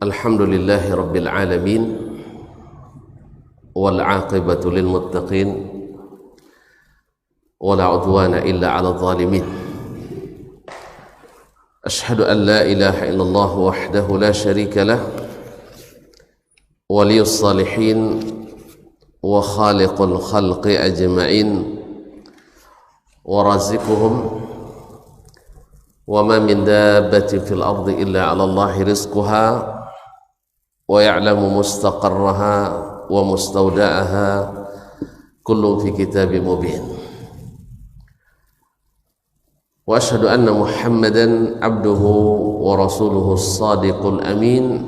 Alhamdulillahi Rabbil Alamin wal aqibatu lil muttaqin wala udwana illa ala zalimin. Ashhadu an la ilaha illallah wahdahu la sharika lah waliyus salihin wa khaliqul khalqi ajma'in wa razikuhum wa ma min dabbatin fil ardi illa ala Allahi rizquha wa ya'lamu mustaqarraha wa mustawda'aha kullun fi kitabim mubin. Wa ashhadu anna Muhammadan abduhu wa rasuluhu as-sadiqul amin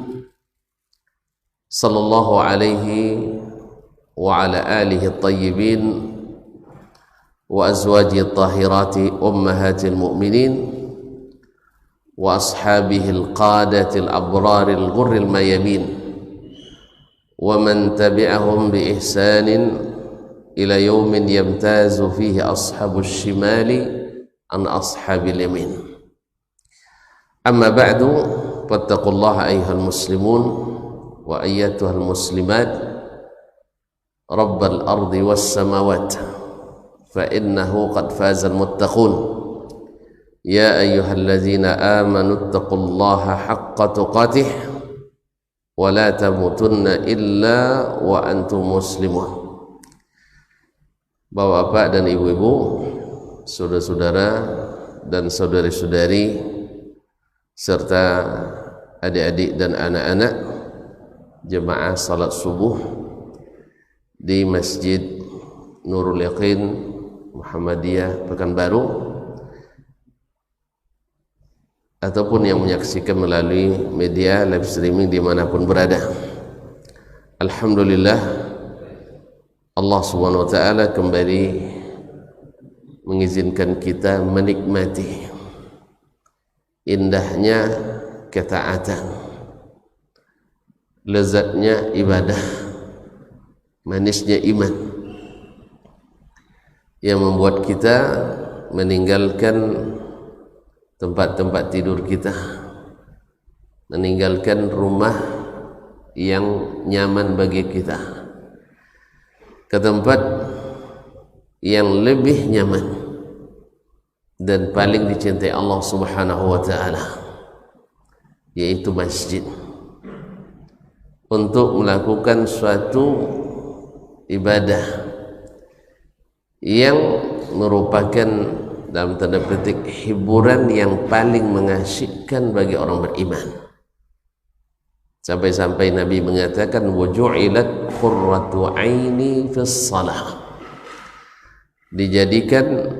sallallahu alaihi wa ala alihi at-tayyibin wa azwajihi at-tahirati ummahatil mu'minin wa ashabihil qadatil abraril ghurril mayamin wa man tabi'ahum bi ihsanin ila yaumin yamtazu fihi ashabus shimali an ashabil yamin. Amma ba'du, fattaqullaha ayyuhal muslimun wa ayyatuhal muslimat rabbal ardi was samawat fa innahu qad fazal muttaqun. Ya ayyuhalladzina amanu taqullaha haqqa tuqatih wa la tamutunna illa wa antum muslimun. Bapak-bapak dan ibu-ibu, saudara-saudara dan saudari-saudari serta adik-adik dan anak-anak jemaah salat subuh di Masjid Nurul Yaqin Muhammadiyah Pekanbaru ataupun yang menyaksikan melalui media live streaming dimanapun berada. Alhamdulillah, Allah subhanahu wa ta'ala kembali mengizinkan kita menikmati indahnya ketaatan, lezatnya ibadah, manisnya iman yang membuat kita meninggalkan tempat-tempat tidur kita, meninggalkan rumah yang nyaman bagi kita ke tempat yang lebih nyaman dan paling dicintai Allah subhanahu wa ta'ala, yaitu masjid, untuk melakukan suatu ibadah yang merupakan dalam tanda petik hiburan yang paling mengasyikkan bagi orang beriman. Sampai-sampai Nabi mengatakan waju'ilat qurratu aini fis salah, dijadikan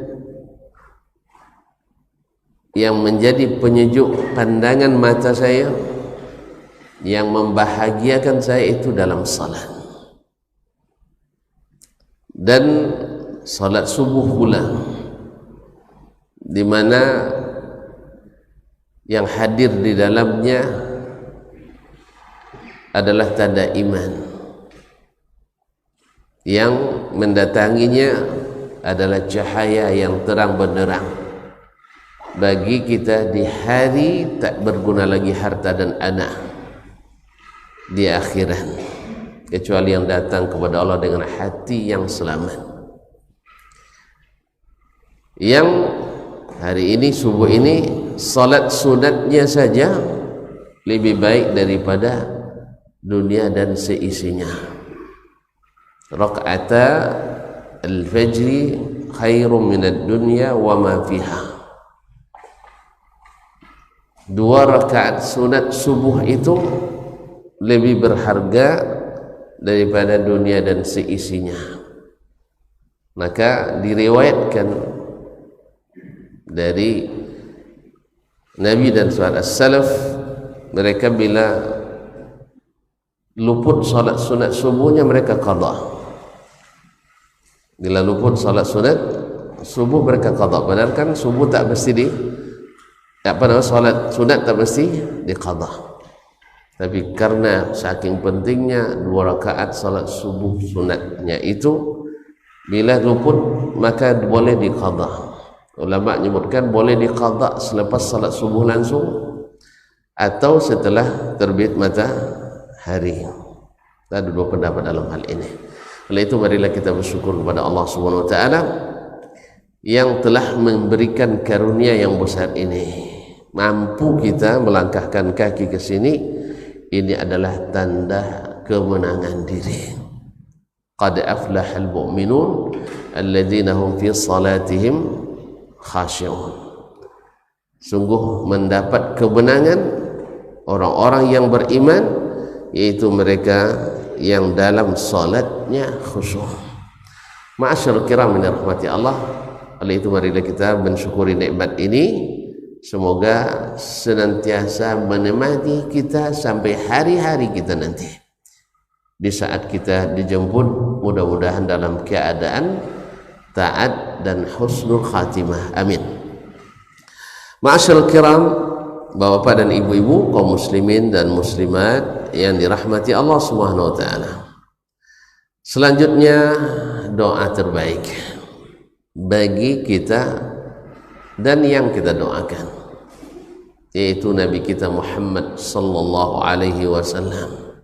yang menjadi penyejuk pandangan mata saya, yang membahagiakan saya itu dalam salat. Dan salat subuh pula, di mana yang hadir di dalamnya adalah tanda iman, yang mendatanginya adalah cahaya yang terang benderang bagi kita di hari tak berguna lagi harta dan anak di akhirat, kecuali yang datang kepada Allah dengan hati yang selamat. Yang hari ini, subuh ini, salat sunatnya saja lebih baik daripada dunia dan seisinya. Rakaata al-fajri khairum minad dunya wa ma fiha. 2 rakaat sunat subuh itu lebih berharga daripada dunia dan seisinya. Maka diriwayatkan dari Nabi dan sahabat salaf, mereka bila luput salat sunat subuhnya mereka qada. Bila luput salat sunat subuh mereka qada. Padahal kan subuh tak mesti salat sunat tak mesti diqada. Tapi karena saking pentingnya 2 rakaat salat subuh sunatnya itu, bila luput maka boleh diqada. Ulama menyebutkan boleh diqada selepas salat subuh langsung, atau setelah terbit matahari. Ada dua pendapat dalam hal ini. Oleh itu marilah kita bersyukur kepada Allah Subhanahu wa taala yang telah memberikan karunia yang besar ini. Mampu kita melangkahkan kaki ke sini, ini adalah tanda kemenangan diri. Qad aflahal mu'minun alladzina hum fi salatihim khashi'un. Sungguh mendapat kemenangan orang-orang yang beriman, yaitu mereka yang dalam salatnya khusyuk. Ma'asyarul kiram min rahmati Allah. Oleh itu marilah kita mensyukuri nikmat ini. Semoga senantiasa menemani kita sampai hari-hari kita nanti. Di saat kita dijemput, mudah-mudahan dalam keadaan taat dan husnul khatimah. Amin. Ma'asyarul kiram, Bapak dan Ibu-ibu, kaum muslimin dan muslimat yang dirahmati Allah Subhanahu wa taala. Selanjutnya doa terbaik bagi kita dan yang kita doakan, yaitu Nabi kita Muhammad sallallahu alaihi wasallam,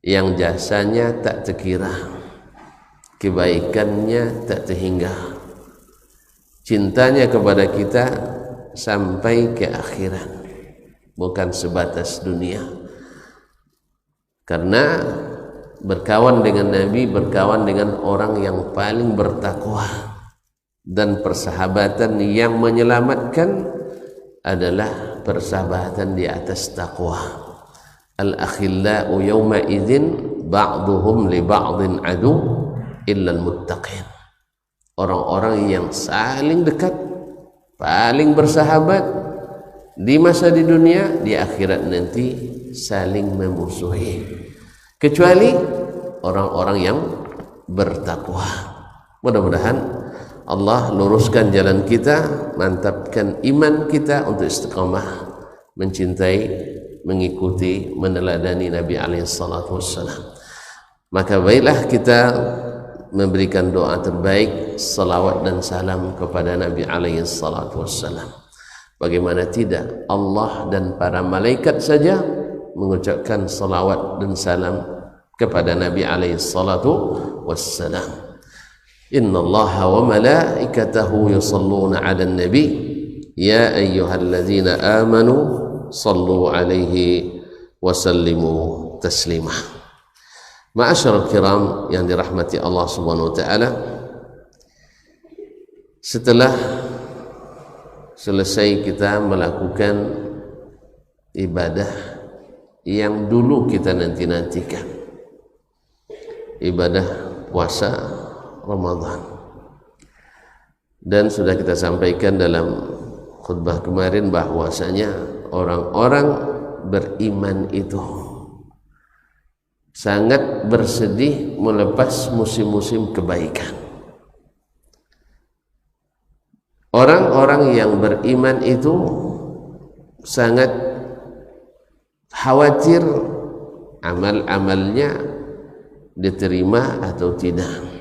yang jasanya tak terkira, kebaikannya tak terhingga, cintanya kepada kita sampai ke akhirat, bukan sebatas dunia. Karena berkawan dengan Nabi, berkawan dengan orang yang paling bertakwa, dan persahabatan yang menyelamatkan adalah persahabatan di atas takwa. Al-akhillau yawma idzin ba'duhum li ba'din adu illa al-muttaqin. Orang-orang yang saling dekat, paling bersahabat di masa di dunia, di akhirat nanti saling memusuhi, kecuali orang-orang yang bertakwa. Mudah-mudahan Allah luruskan jalan kita, mantapkan iman kita untuk istiqamah mencintai, mengikuti, meneladani Nabi alaihi salatu wassalam. Maka baiklah kita memberikan doa terbaik, salawat dan salam kepada Nabi alaihi salatu wassalam. Bagaimana tidak, Allah dan para malaikat saja mengucapkan salawat dan salam kepada Nabi alaihi salatu wassalam. Inna Allaha wa malaikatahu yusalluna 'alan nabi ya ayyuhalladzina amanu sallu alaihi wa sallimu taslima. Ma'asyarul kiram yang dirahmati Allah Subhanahu wa taala, setelah selesai kita melakukan ibadah yang dulu kita nanti-nantikan, ibadah puasa Ramadan, dan sudah kita sampaikan dalam khutbah kemarin bahwasanya orang-orang beriman itu sangat bersedih melepas musim-musim kebaikan. Orang-orang yang beriman itu sangat khawatir amal-amalnya diterima atau tidak.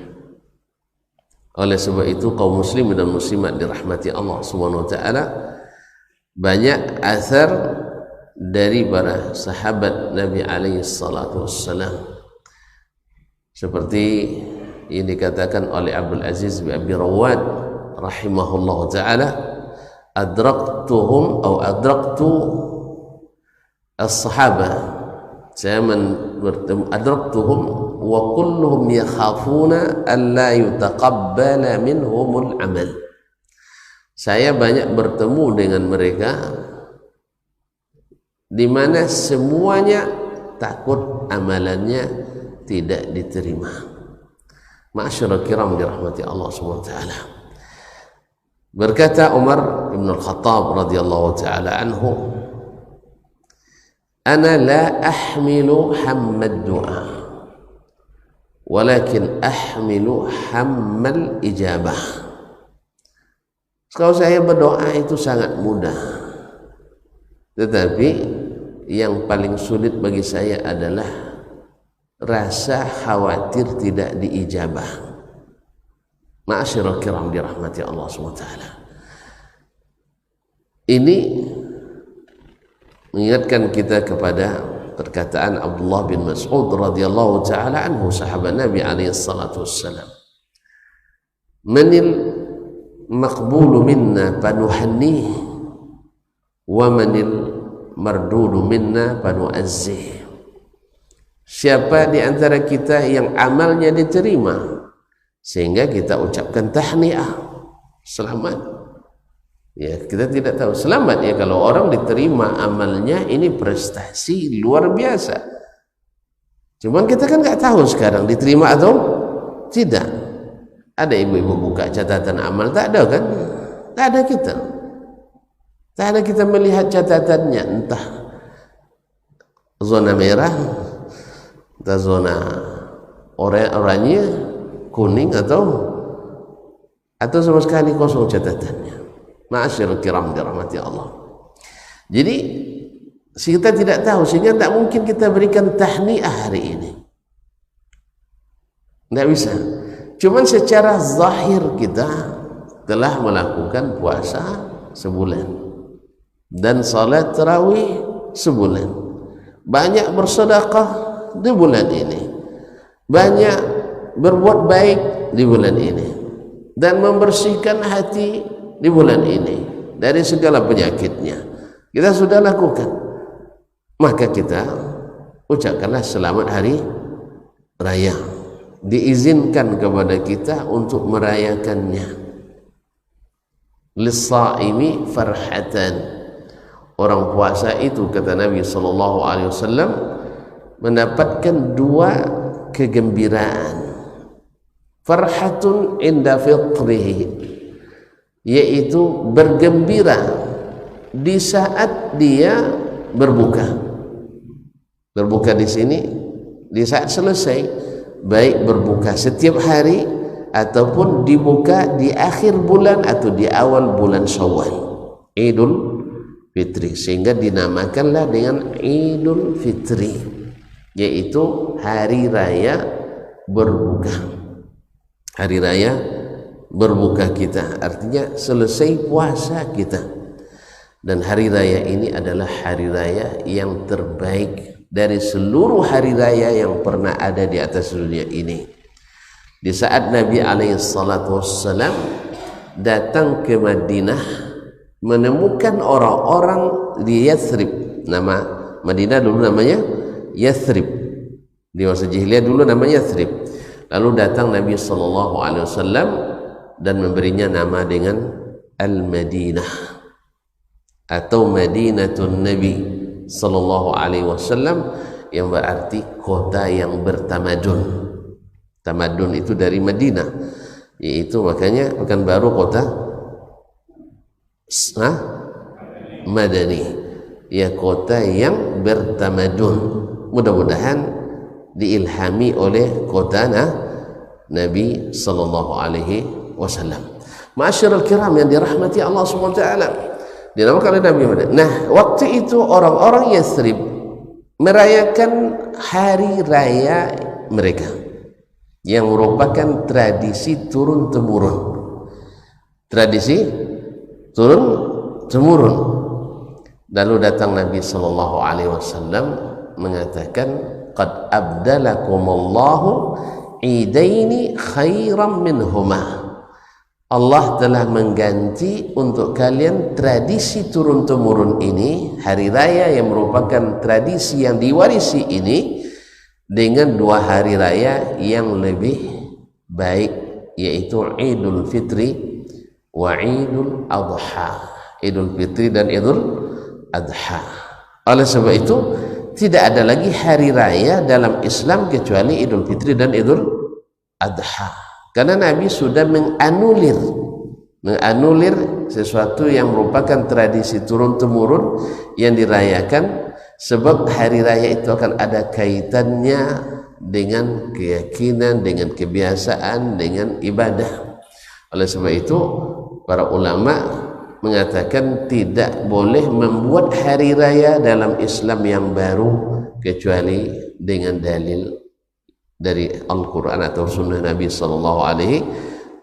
Oleh sebab itu kaum muslim dan muslimat dirahmati Allah Subhanahu wa taala, banyak asar dari para sahabat Nabi alaihi salatu wassalam, seperti yang dikatakan oleh Abdul Aziz bin Abi Rawad rahimahullah taala, adraktuhum atau adraktu as-sahabah, saya bertemu adraktuhum wa kulluhum yakhafuna alla yutaqabbala minhumul amal. Saya banyak bertemu dengan mereka di mana semuanya takut amalannya tidak diterima. Ma'asyiral kiram dirahmati Allah Subhanahu wa taala. Berkata Umar bin Al-Khattab radhiyallahu taala anhu, "Ana la ahmilu hammad du'a, walakin ahmilu hammal ijabah." Kalau saya berdoa itu sangat mudah, tetapi yang paling sulit bagi saya adalah rasa khawatir tidak diijabah. Ma'asyiral kiram dirahmati Allah SWT. Ini mengingatkan kita kepada perkataan Abdullah bin Mas'ud radhiyallahu taala anhu, sahabat Nabi alaihi salatu wassalam, manil maqbulu minna panuhannih wa manil mardudu minna panuazzih. Siapa di antara kita yang amalnya diterima sehingga kita ucapkan tahniah, selamat. Ya, kita tidak tahu selamat ya kalau orang diterima amalnya, ini prestasi luar biasa. Cuman kita kan nggak tahu sekarang diterima atau tidak. Ada ibu-ibu buka catatan amal, tak ada kan? Tak ada kita. Tak ada kita melihat catatannya, entah zona merah, entah zona oranye, kuning atau sama sekali kosong catatannya. Ma'asyiral kiram dirahmati Allah. Jadi kita tidak tahu, sehingga tidak mungkin kita berikan tahniah hari ini. Tidak bisa. Cuman secara zahir kita telah melakukan puasa sebulan dan salat tarawih sebulan, banyak bersedekah di bulan ini, banyak berbuat baik di bulan ini, dan membersihkan hati di bulan ini dari segala penyakitnya. Kita sudah lakukan, maka kita ucapkanlah selamat hari raya. Diizinkan kepada kita untuk merayakannya. Lis-shaimi farhatan. Orang puasa itu, kata Nabi sallallahu alaihi wasallam, mendapatkan dua kegembiraan. Farhatun inda fitrihi, yaitu bergembira di saat dia berbuka. Berbuka di sini di saat selesai, baik berbuka setiap hari ataupun dibuka di akhir bulan atau di awal bulan Syawal, Idul Fitri, sehingga dinamakanlah dengan Idul Fitri, yaitu hari raya berbuka. Hari raya berbuka kita, artinya selesai puasa kita. Dan hari raya ini adalah hari raya yang terbaik dari seluruh hari raya yang pernah ada di atas dunia ini. Di saat Nabi alaihi salatu wassalam datang ke Madinah, menemukan orang-orang di Yathrib. Nama Madinah dulu namanya Yathrib, di masa jahiliyah dulu namanya Yathrib. Lalu datang Nabi sallallahu alaihi wasallam dan memberinya nama dengan Al-Madinah atau Madinatun Nabi sallallahu alaihi wasallam, yang berarti kota yang bertamadun. Tamadun itu dari Madinah, yaitu makanya Pekanbaru kota Madani, ya, kota yang bertamadun. Mudah-mudahan diilhami oleh kota Nabi sallallahu alaihi wasallam. Ma'asyiral kiram yang dirahmati Allah Subhanahu wa taala, dinamakan oleh Nabi Muhammad. Nah, waktu itu orang-orang Yathrib merayakan hari raya mereka yang merupakan tradisi turun temurun. Tradisi turun temurun. Lalu datang Nabi sallallahu alaihi wasallam mengatakan, qad abdalakumullahu idaini khairan minhuma. Allah telah mengganti untuk kalian tradisi turun-temurun ini, hari raya yang merupakan tradisi yang diwarisi ini, dengan dua hari raya yang lebih baik, yaitu Idul Fitri wa Idul Adha. Idul Fitri dan Idul Adha. Oleh sebab itu tidak ada lagi hari raya dalam Islam kecuali Idul Fitri dan Idul Adha. Karena Nabi sudah menganulir sesuatu yang merupakan tradisi turun-temurun yang dirayakan, sebab hari raya itu akan ada kaitannya dengan keyakinan, dengan kebiasaan, dengan ibadah. Oleh sebab itu para ulama mengatakan tidak boleh membuat hari raya dalam Islam yang baru kecuali dengan dalil dari Al-Quran atau Sunnah Nabi Sallallahu Alaihi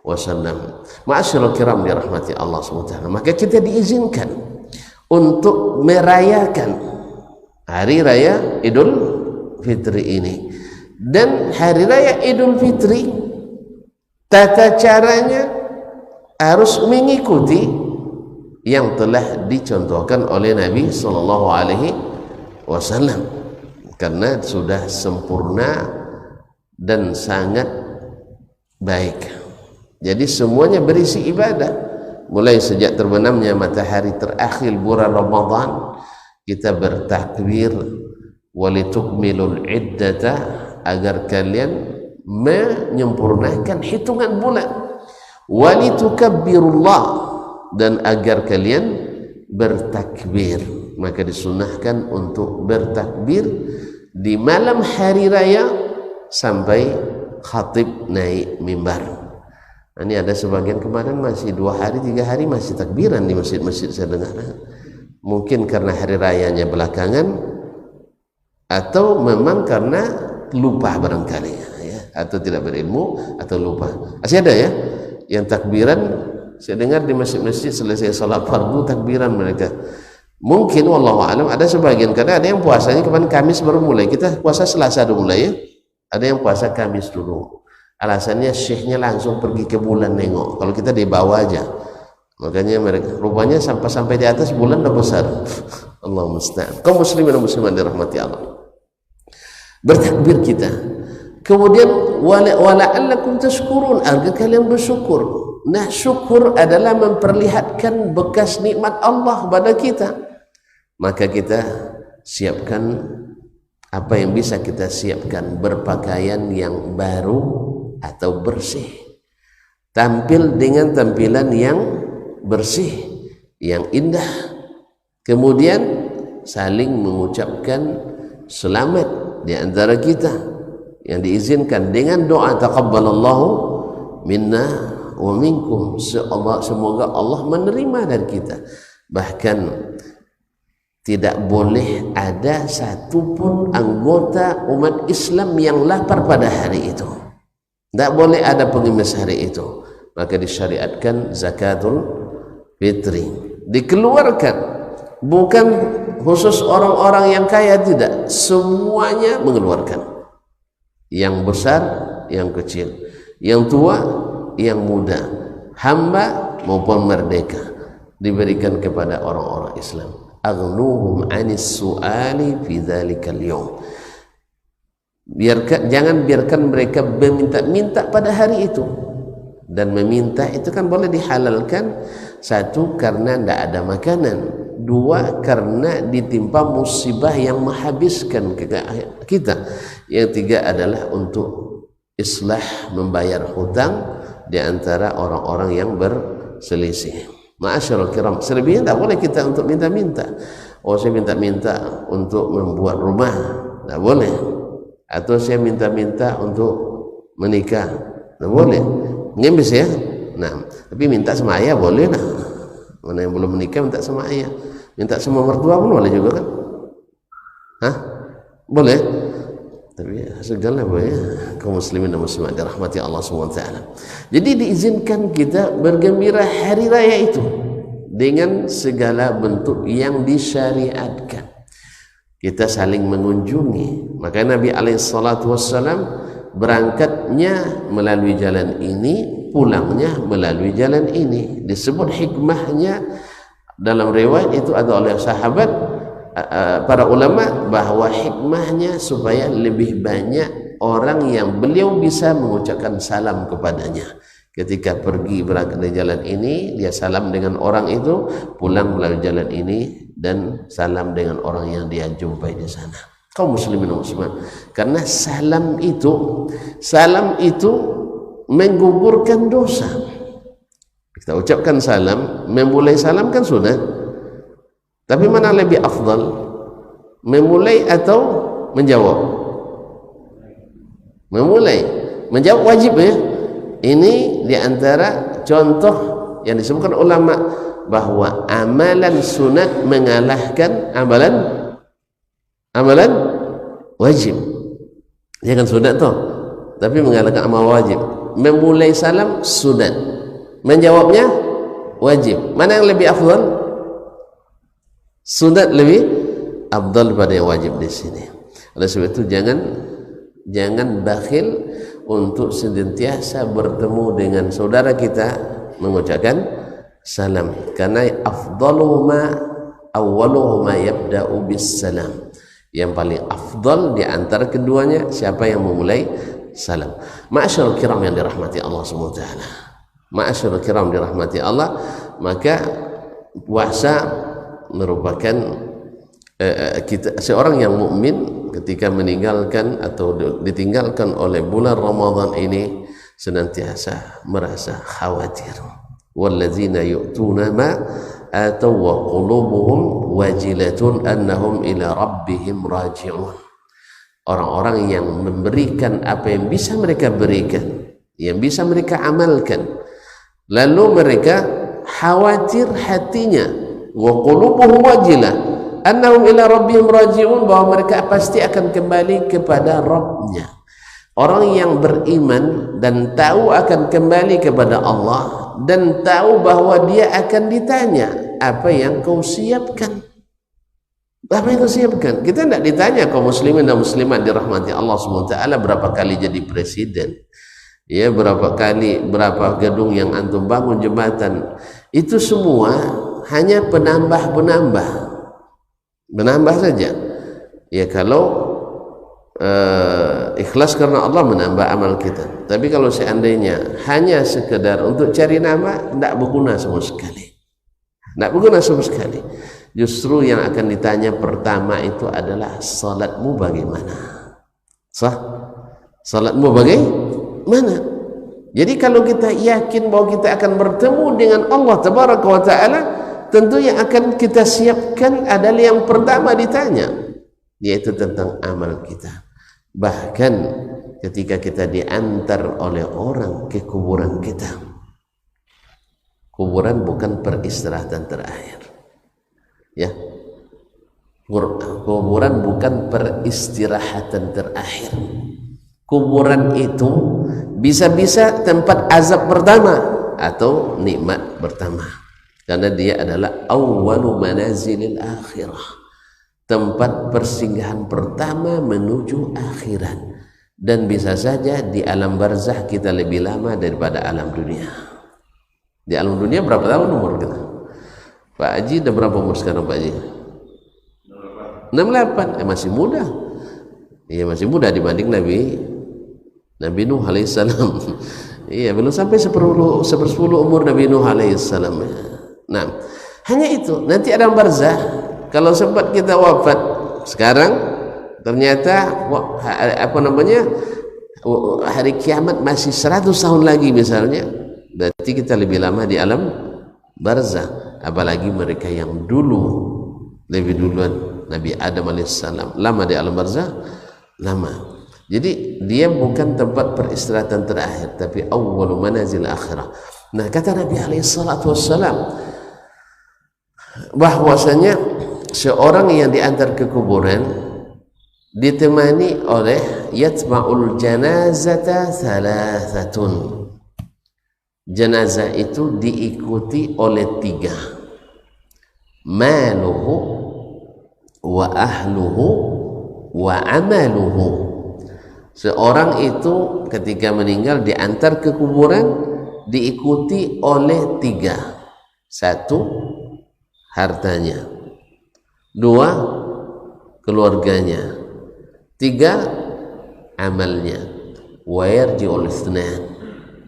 Wasallam. Ma'asyiral kiram dirahmati Allah SWT. Maka kita diizinkan untuk merayakan hari raya Idul Fitri ini. Dan hari raya Idul Fitri tata caranya harus mengikuti yang telah dicontohkan oleh Nabi Sallallahu Alaihi Wasallam, karena sudah sempurna dan sangat baik. Jadi semuanya berisi ibadah, mulai sejak terbenamnya matahari terakhir bulan Ramadan kita bertakbir walitukmilul iddata, agar kalian menyempurnakan hitungan bulan, walitukabbirullah, dan agar kalian bertakbir. Maka disunahkan untuk bertakbir di malam hari raya sampai khatib naik mimbar. Ini ada sebagian kemarin masih 2 hari 3 hari masih takbiran di masjid-masjid saya dengar. Mungkin karena hari rayanya belakangan, atau memang karena lupa barangkali ya, atau tidak berilmu atau lupa. Masih ada ya yang takbiran, saya dengar di masjid-masjid selesai salat fardu takbiran mereka. Mungkin wallahu alam ada sebagian, karena ada yang puasanya kemarin Kamis baru mulai, kita puasa Selasa dulu mulai ya. Ada yang puasa Kamis dulu. Alasannya syekhnya langsung pergi ke bulan nengok. Kalau kita di bawah aja. Makanya mereka rupanya sampai di atas bulan udah besar. Allah musta'an. Kaum muslimin dan muslimat dirahmati Allah. Bertakbir kita. Kemudian wala'allakum tashkurun, agar kalian bersyukur. Nah, syukur adalah memperlihatkan bekas nikmat Allah pada kita. Maka kita siapkan apa yang bisa kita siapkan, berpakaian yang baru atau bersih, tampil dengan tampilan yang bersih, yang indah, kemudian saling mengucapkan selamat di antara kita yang diizinkan dengan doa taqabbalallahu minna wa minkum, semoga Allah menerima dari kita. Bahkan tidak boleh ada satupun anggota umat Islam yang lapar pada hari itu. Tidak boleh ada pengemis hari itu. Maka disyariatkan zakatul fitri, dikeluarkan. Bukan khusus orang-orang yang kaya, tidak, semuanya mengeluarkan. Yang besar, yang kecil, yang tua, yang muda, hamba maupun merdeka, diberikan kepada orang-orang Islam. Aghnuhum anis su'ali fi dzalikal yawm. Jangan biarkan mereka meminta-minta pada hari itu. Dan meminta itu kan boleh dihalalkan. 1, karena tidak ada makanan. 2, karena ditimpa musibah yang menghabiskan kita. Yang 3 adalah untuk islah, membayar hutang di antara orang-orang yang berselisih. Ma'asyarul kiram, selebihnya tidak boleh kita untuk minta-minta. Oh, saya minta-minta untuk membuat rumah, tidak boleh. Atau saya minta-minta untuk menikah, tidak boleh. Ngemis ya. Nah, tapi minta sama ayah boleh lah. Mana yang belum menikah minta sama ayah, minta sama mertua pun boleh juga kan? Hah? Boleh. Tapi segala boleh. Kaum muslimin dan muslimat dirahmati Allah SWT. Jadi diizinkan kita bergembira hari raya itu dengan segala bentuk yang disyariatkan. Kita saling mengunjungi. Maka Nabi SAW berangkatnya melalui jalan ini, pulangnya melalui jalan ini. Disebut hikmahnya dalam riwayat itu ada oleh sahabat, para ulama, bahwa hikmahnya supaya lebih banyak orang yang beliau bisa mengucapkan salam kepadanya. Ketika pergi berangkat dari jalan ini, dia salam dengan orang itu, pulang melalui jalan ini dan salam dengan orang yang dia jumpai di sana. Kaum muslimin dan muslimat, karena salam itu menggugurkan dosa. Kita ucapkan salam, memulai salam kan sudah. Tapi mana lebih afdal? Memulai atau menjawab? Memulai. Menjawab wajib ya. Ini diantara contoh yang disebutkan ulama, bahwa amalan sunat mengalahkan amalan wajib. Jangan sunat toh, tapi mengalahkan amal wajib. Memulai salam sunat, menjawabnya wajib. Mana yang lebih afdal? Sunat lebih afdal pada yang wajib di sini. Oleh sebab itu jangan bakhil untuk senantiasa bertemu dengan saudara kita mengucapkan salam, karena afdaluhuma awwaluhuma yabda'u bis salam. Yang paling afdal di antara keduanya siapa yang memulai salam. Ma'asyarul kiram yang dirahmati Allah SWT, ma'asyarul kiram dirahmati Allah, maka puasa merupakan seorang yang mukmin ketika meninggalkan atau ditinggalkan oleh bulan Ramadan ini senantiasa merasa khawatir. Walladzina yu'tuna ma atau wa qulubuhum wajilatun annahum ila rabbihim raji'un. Orang-orang yang memberikan apa yang bisa mereka berikan, yang bisa mereka amalkan, lalu mereka khawatir hatinya, wa qulubuhum wajilah annahum ila rabbihim raji'un, bahwa mereka pasti akan kembali kepada Rabbnya. Orang yang beriman dan tahu akan kembali kepada Allah dan tahu bahwa dia akan ditanya, apa yang kau siapkan? Apa yang kau siapkan? Kita tidak ditanya kaum muslimin dan muslimat dirahmati Allah SWT berapa kali jadi presiden, ya, berapa gedung yang antum bangun, jembatan. Itu semua hanya penambah saja. Ya, kalau ikhlas karena Allah menambah amal kita. Tapi kalau seandainya hanya sekedar untuk cari nama, tidak berguna sama sekali. Tidak berguna sama sekali. Justru yang akan ditanya pertama itu adalah salatmu bagaimana? Sah? Salatmu bagaimana? Jadi kalau kita yakin bahwa kita akan bertemu dengan Allah Tabaraka wa Ta'ala, tentu yang akan kita siapkan adalah yang pertama ditanya, yaitu tentang amal kita. Bahkan ketika kita diantar oleh orang ke kuburan kita, kuburan bukan peristirahatan terakhir, ya, kuburan bukan peristirahatan terakhir. Kuburan itu bisa-bisa tempat azab pertama atau nikmat pertama, karena dia adalah awwalu manazilil akhirah, tempat persinggahan pertama menuju akhirat. Dan bisa saja di alam barzah kita lebih lama daripada alam dunia. Di alam dunia berapa tahun umur kita? Pak Haji udah berapa umur sekarang Pak Haji? 68. Masih muda. Iya, masih muda dibanding Nabi Nuh alaihissalam. Iya, belum sampai sepersepuluh umur Nabi Nuh alaihissalam. Nah, hanya itu. Nanti ada barzah. Kalau sempat kita wafat sekarang, ternyata hari kiamat masih 100 tahun lagi misalnya, berarti kita lebih lama di alam barzah. Apalagi mereka yang dulu lebih duluan Nabi Adam alaihissalam, lama di alam barzah, lama. Jadi dia bukan tempat peristirahatan terakhir, tapi awwalu manazil akhirah. Nah, kata Nabi alaihissalam bahwasanya seorang yang diantar ke kuburan ditemani oleh yatba'ul janazata thalathatun. Jenazah itu diikuti oleh 3, maluhu wa ahluhu wa amaluhu. Seorang itu ketika meninggal diantar ke kuburan diikuti oleh 3. 1, hartanya. 2, keluarganya. 3, amalnya. Wa yarji'ul itsnan.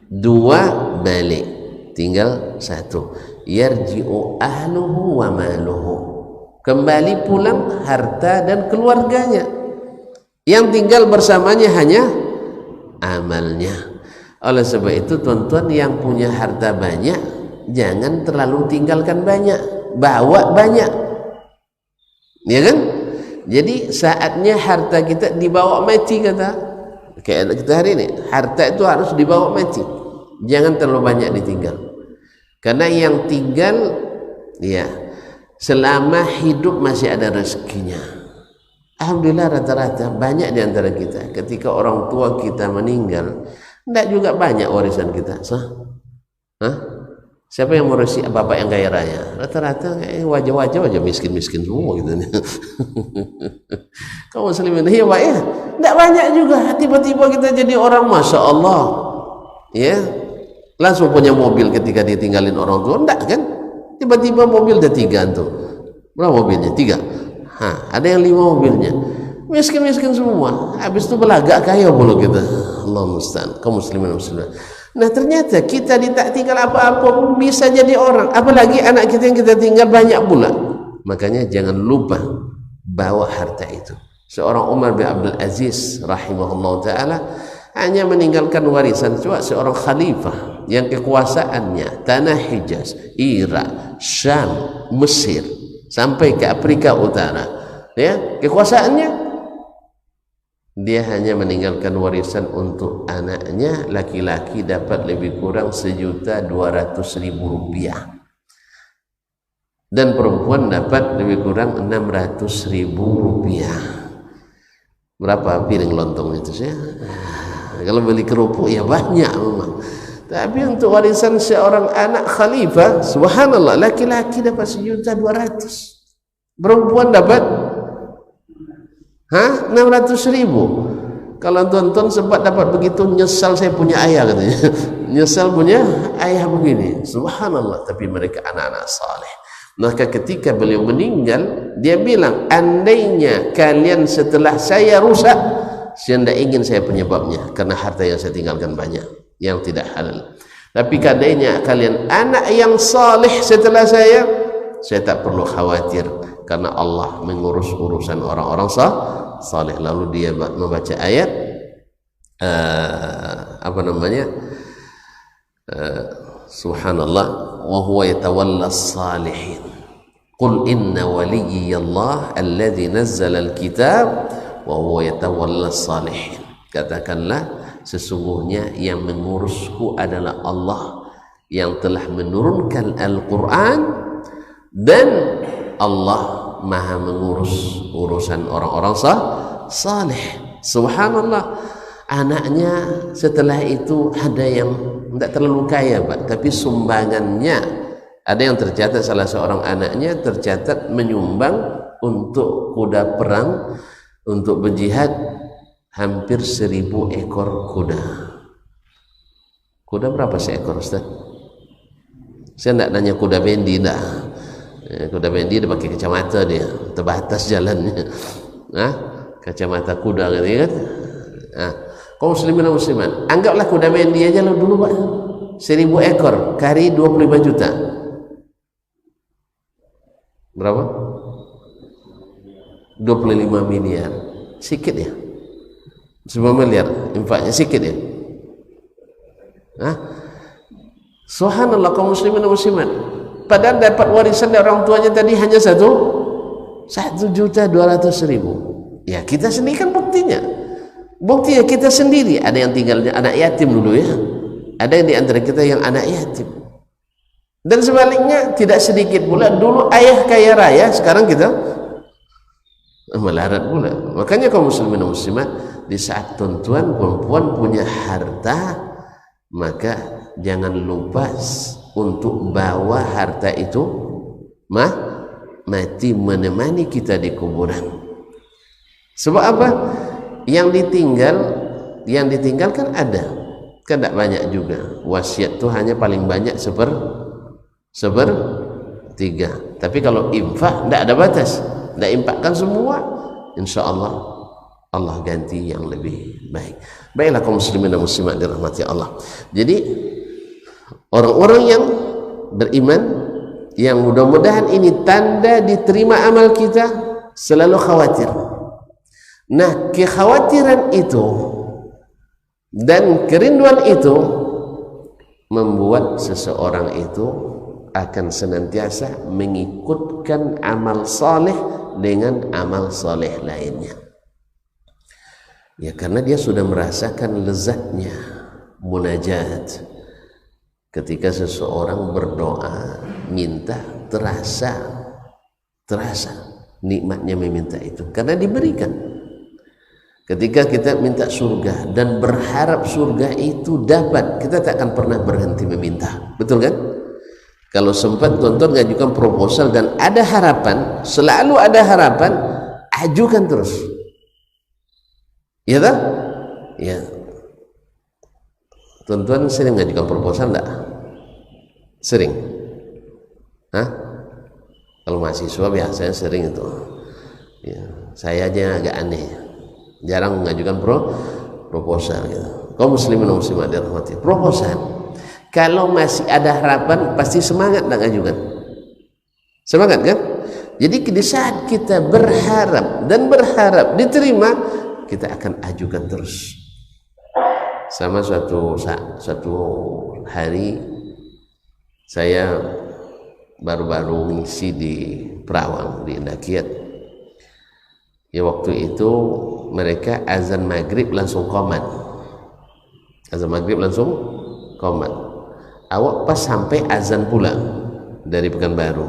2 balik, tinggal 1. Yarji'u ahluhu wa maluhu. Kembali pulang harta dan keluarganya. Yang tinggal bersamanya hanya amalnya. Oleh sebab itu tuan-tuan yang punya harta banyak, jangan terlalu tinggalkan banyak, bawa banyak, ya kan? Jadi saatnya harta kita dibawa mati, kata kayak kita hari ini, harta itu harus dibawa mati, jangan terlalu banyak ditinggal. Karena yang tinggal, ya, selama hidup masih ada rezekinya. Alhamdulillah rata-rata banyak di antara kita ketika orang tua kita meninggal, tidak juga banyak warisan kita, sah? Siapa yang merusi bapak yang kaya raya? Rata-rata wajah-wajah miskin-miskin semua gitu. Kaum muslimin, iya Pak ya. Tidak banyak juga. Tiba-tiba kita jadi orang Masya Allah. Ya, langsung punya mobil ketika ditinggalin orang tua. Enggak kan? Tiba-tiba mobil ada 3 tuh. Berapa mobilnya? 3. Ada yang 5 mobilnya. Miskin-miskin semua. Habis itu belagak kaya pula kita. Allah musta'an. Kaum muslimin muslimat. Nah ternyata kita tak tinggal apa-apa pun bisa jadi orang, apalagi anak kita yang kita tinggal banyak pula. Makanya jangan lupa bawa harta itu. Seorang Umar bin Abdul Aziz rahimahullah ta'ala hanya meninggalkan warisan cuma seorang khalifah yang kekuasaannya tanah Hijaz, Irak, Syam, Mesir sampai ke Afrika Utara, ya, kekuasaannya. Dia hanya meninggalkan warisan untuk anaknya laki-laki dapat lebih kurang 1.200.000 rupiah dan perempuan dapat lebih kurang 600.000 rupiah. Berapa piring lontong itu sih? Kalau beli kerupuk ya banyak memang. Tapi untuk warisan seorang anak khalifah, subhanallah, laki-laki dapat 1.200.000, perempuan dapat 600.000. Kalau tonton sempat dapat begitu, nyesal saya punya ayah katanya. Nyesal punya ayah begini. Subhanallah, tapi mereka anak-anak saleh. Maka ketika beliau meninggal, dia bilang, andainya kalian setelah saya rusak, saya tidak ingin saya penyebabnya, karena harta yang saya tinggalkan banyak yang tidak halal. Tapi kadangnya kalian anak yang saleh setelah saya tak perlu khawatir, karena Allah mengurus urusan orang-orang saleh. Lalu dia membaca ayat subhanallah, wa huwa yatawalla salihin. Qul inna waliyallah alladzi nazzala alkitab wa huwa yatawalla salihin. Katakanlah, sesungguhnya yang mengurusku adalah Allah yang telah menurunkan Al-Quran, dan Allah maha mengurus urusan orang-orang saleh. Subhanallah, anaknya setelah itu ada yang tidak terlalu kaya Pak, tapi sumbangannya ada yang tercatat, salah seorang anaknya tercatat menyumbang untuk kuda perang untuk berjihad hampir 1.000 ekor kuda. Kuda berapa seekor Ustaz? Saya tidak nanya kuda bendi, tidak. Kuda bendi dia pakai kacamata, dia terbatas jalannya. Kacamata kuda kan. Kaum muslimin dan muslimat, anggaplah kuda bendi aja lo dulu Pak. 1.000 ekor kali 25 juta. Berapa? 25 miliar. Sikit ya? 10 miliar infaknya sikit ya? Subhanallah, kaum muslimin dan muslimat, padahal dapat warisan dari orang tuanya tadi hanya 1.200.000. Ya kita sendiri kan buktinya kita sendiri. Ada yang tinggalnya anak yatim dulu ya, ada yang di antara kita yang anak yatim, dan sebaliknya tidak sedikit pula dulu ayah kaya raya, sekarang kita melarat pula. Makanya kaum muslimin dan muslimat, di saat tuan-tuan perempuan punya harta, maka jangan lupa untuk bawa harta itu mati menemani kita di kuburan. Sebab apa? Yang ditinggalkan ada kan tidak banyak juga. Wasiat itu hanya paling banyak sepertiga. Tapi kalau infak tidak ada batas, tidak infakkan semua, insya Allah Allah ganti yang lebih baik. Baiklah kaum muslimin dan muslimat dirahmati Allah. Jadi orang-orang yang beriman, yang mudah-mudahan ini tanda diterima amal kita, selalu khawatir. Nah, kekhawatiran itu dan kerinduan itu membuat seseorang itu akan senantiasa mengikutkan amal saleh dengan amal saleh lainnya. Ya, karena dia sudah merasakan lezatnya munajat. Ketika seseorang berdoa, minta, terasa nikmatnya meminta itu karena diberikan. Ketika kita minta surga dan berharap surga itu dapat, kita tak akan pernah berhenti meminta, betul kan? Kalau sempat tuan-tuan ngajukan proposal dan ada harapan, selalu ada harapan, ajukan terus. Ya tak? Ya. Tuan-tuan sering ngajukan proposal enggak? Sering? Hah? Kalau mahasiswa biasanya sering itu. Ya, saya aja agak aneh, jarang mengajukan proposal gitu. Kaum muslimin dan muslimat dirahmati, proposal kalau masih ada harapan pasti semangat nak ajukan, semangat kan? Jadi di saat kita berharap dan berharap diterima, kita akan ajukan terus. Sama suatu hari saya baru-baru ngisi di Perawang di Indah Kiat. Ya waktu itu mereka azan maghrib langsung qomat. Azan maghrib langsung qomat. Awak pas sampai azan pulang dari Pekanbaru.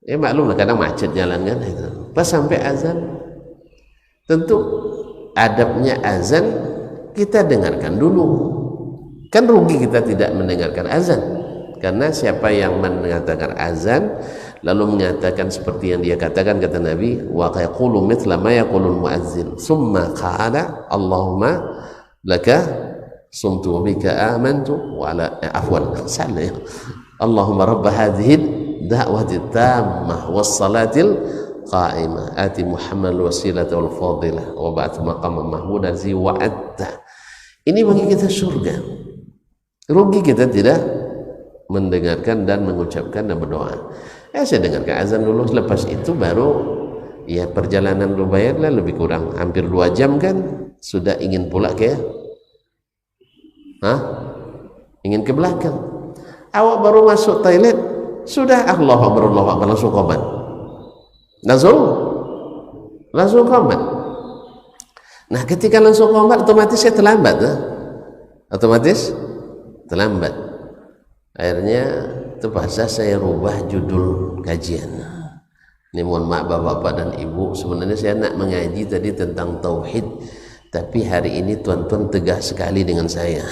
Ya maklum lah kadang macet jalan kan itu. Pas sampai azan, tentu adabnya azan kita dengarkan dulu. Kan rugi kita tidak mendengarkan azan. Karena siapa yang mengatakan azan lalu menyatakan seperti yang dia katakan, kata Nabi, wa yaqulu mithla ma yaqulul muazzin summa qala Allahumma laka sumtu bika amantu wa ala afwan salah Allahumma rabb hadhihi da'wati tammah was salatil qa'imah ati Muhammad wasilata wal fadilah wa ba'th maqam mahmudan zi wa'atta. Ini bagi kita surga. Rugi kita tidak mendengarkan dan mengucapkan dan berdoa. Saya dengarkan azan dulu, lepas itu baru ya perjalanan lumayanlah lebih kurang hampir 2 jam kan, sudah ingin pula ke ingin ke belakang. Awak baru masuk toilet sudah Allahu Akbar langsung qomat. Langsung qomat. Nah, ketika langsung qomat otomatis saya terlambat otomatis terlambat. Akhirnya terpaksa saya rubah judul kajian. Ini mohon maaf bapak-bapak dan ibu, sebenarnya saya nak mengaji tadi tentang tauhid, tapi hari ini tuan-tuan tegas sekali dengan saya.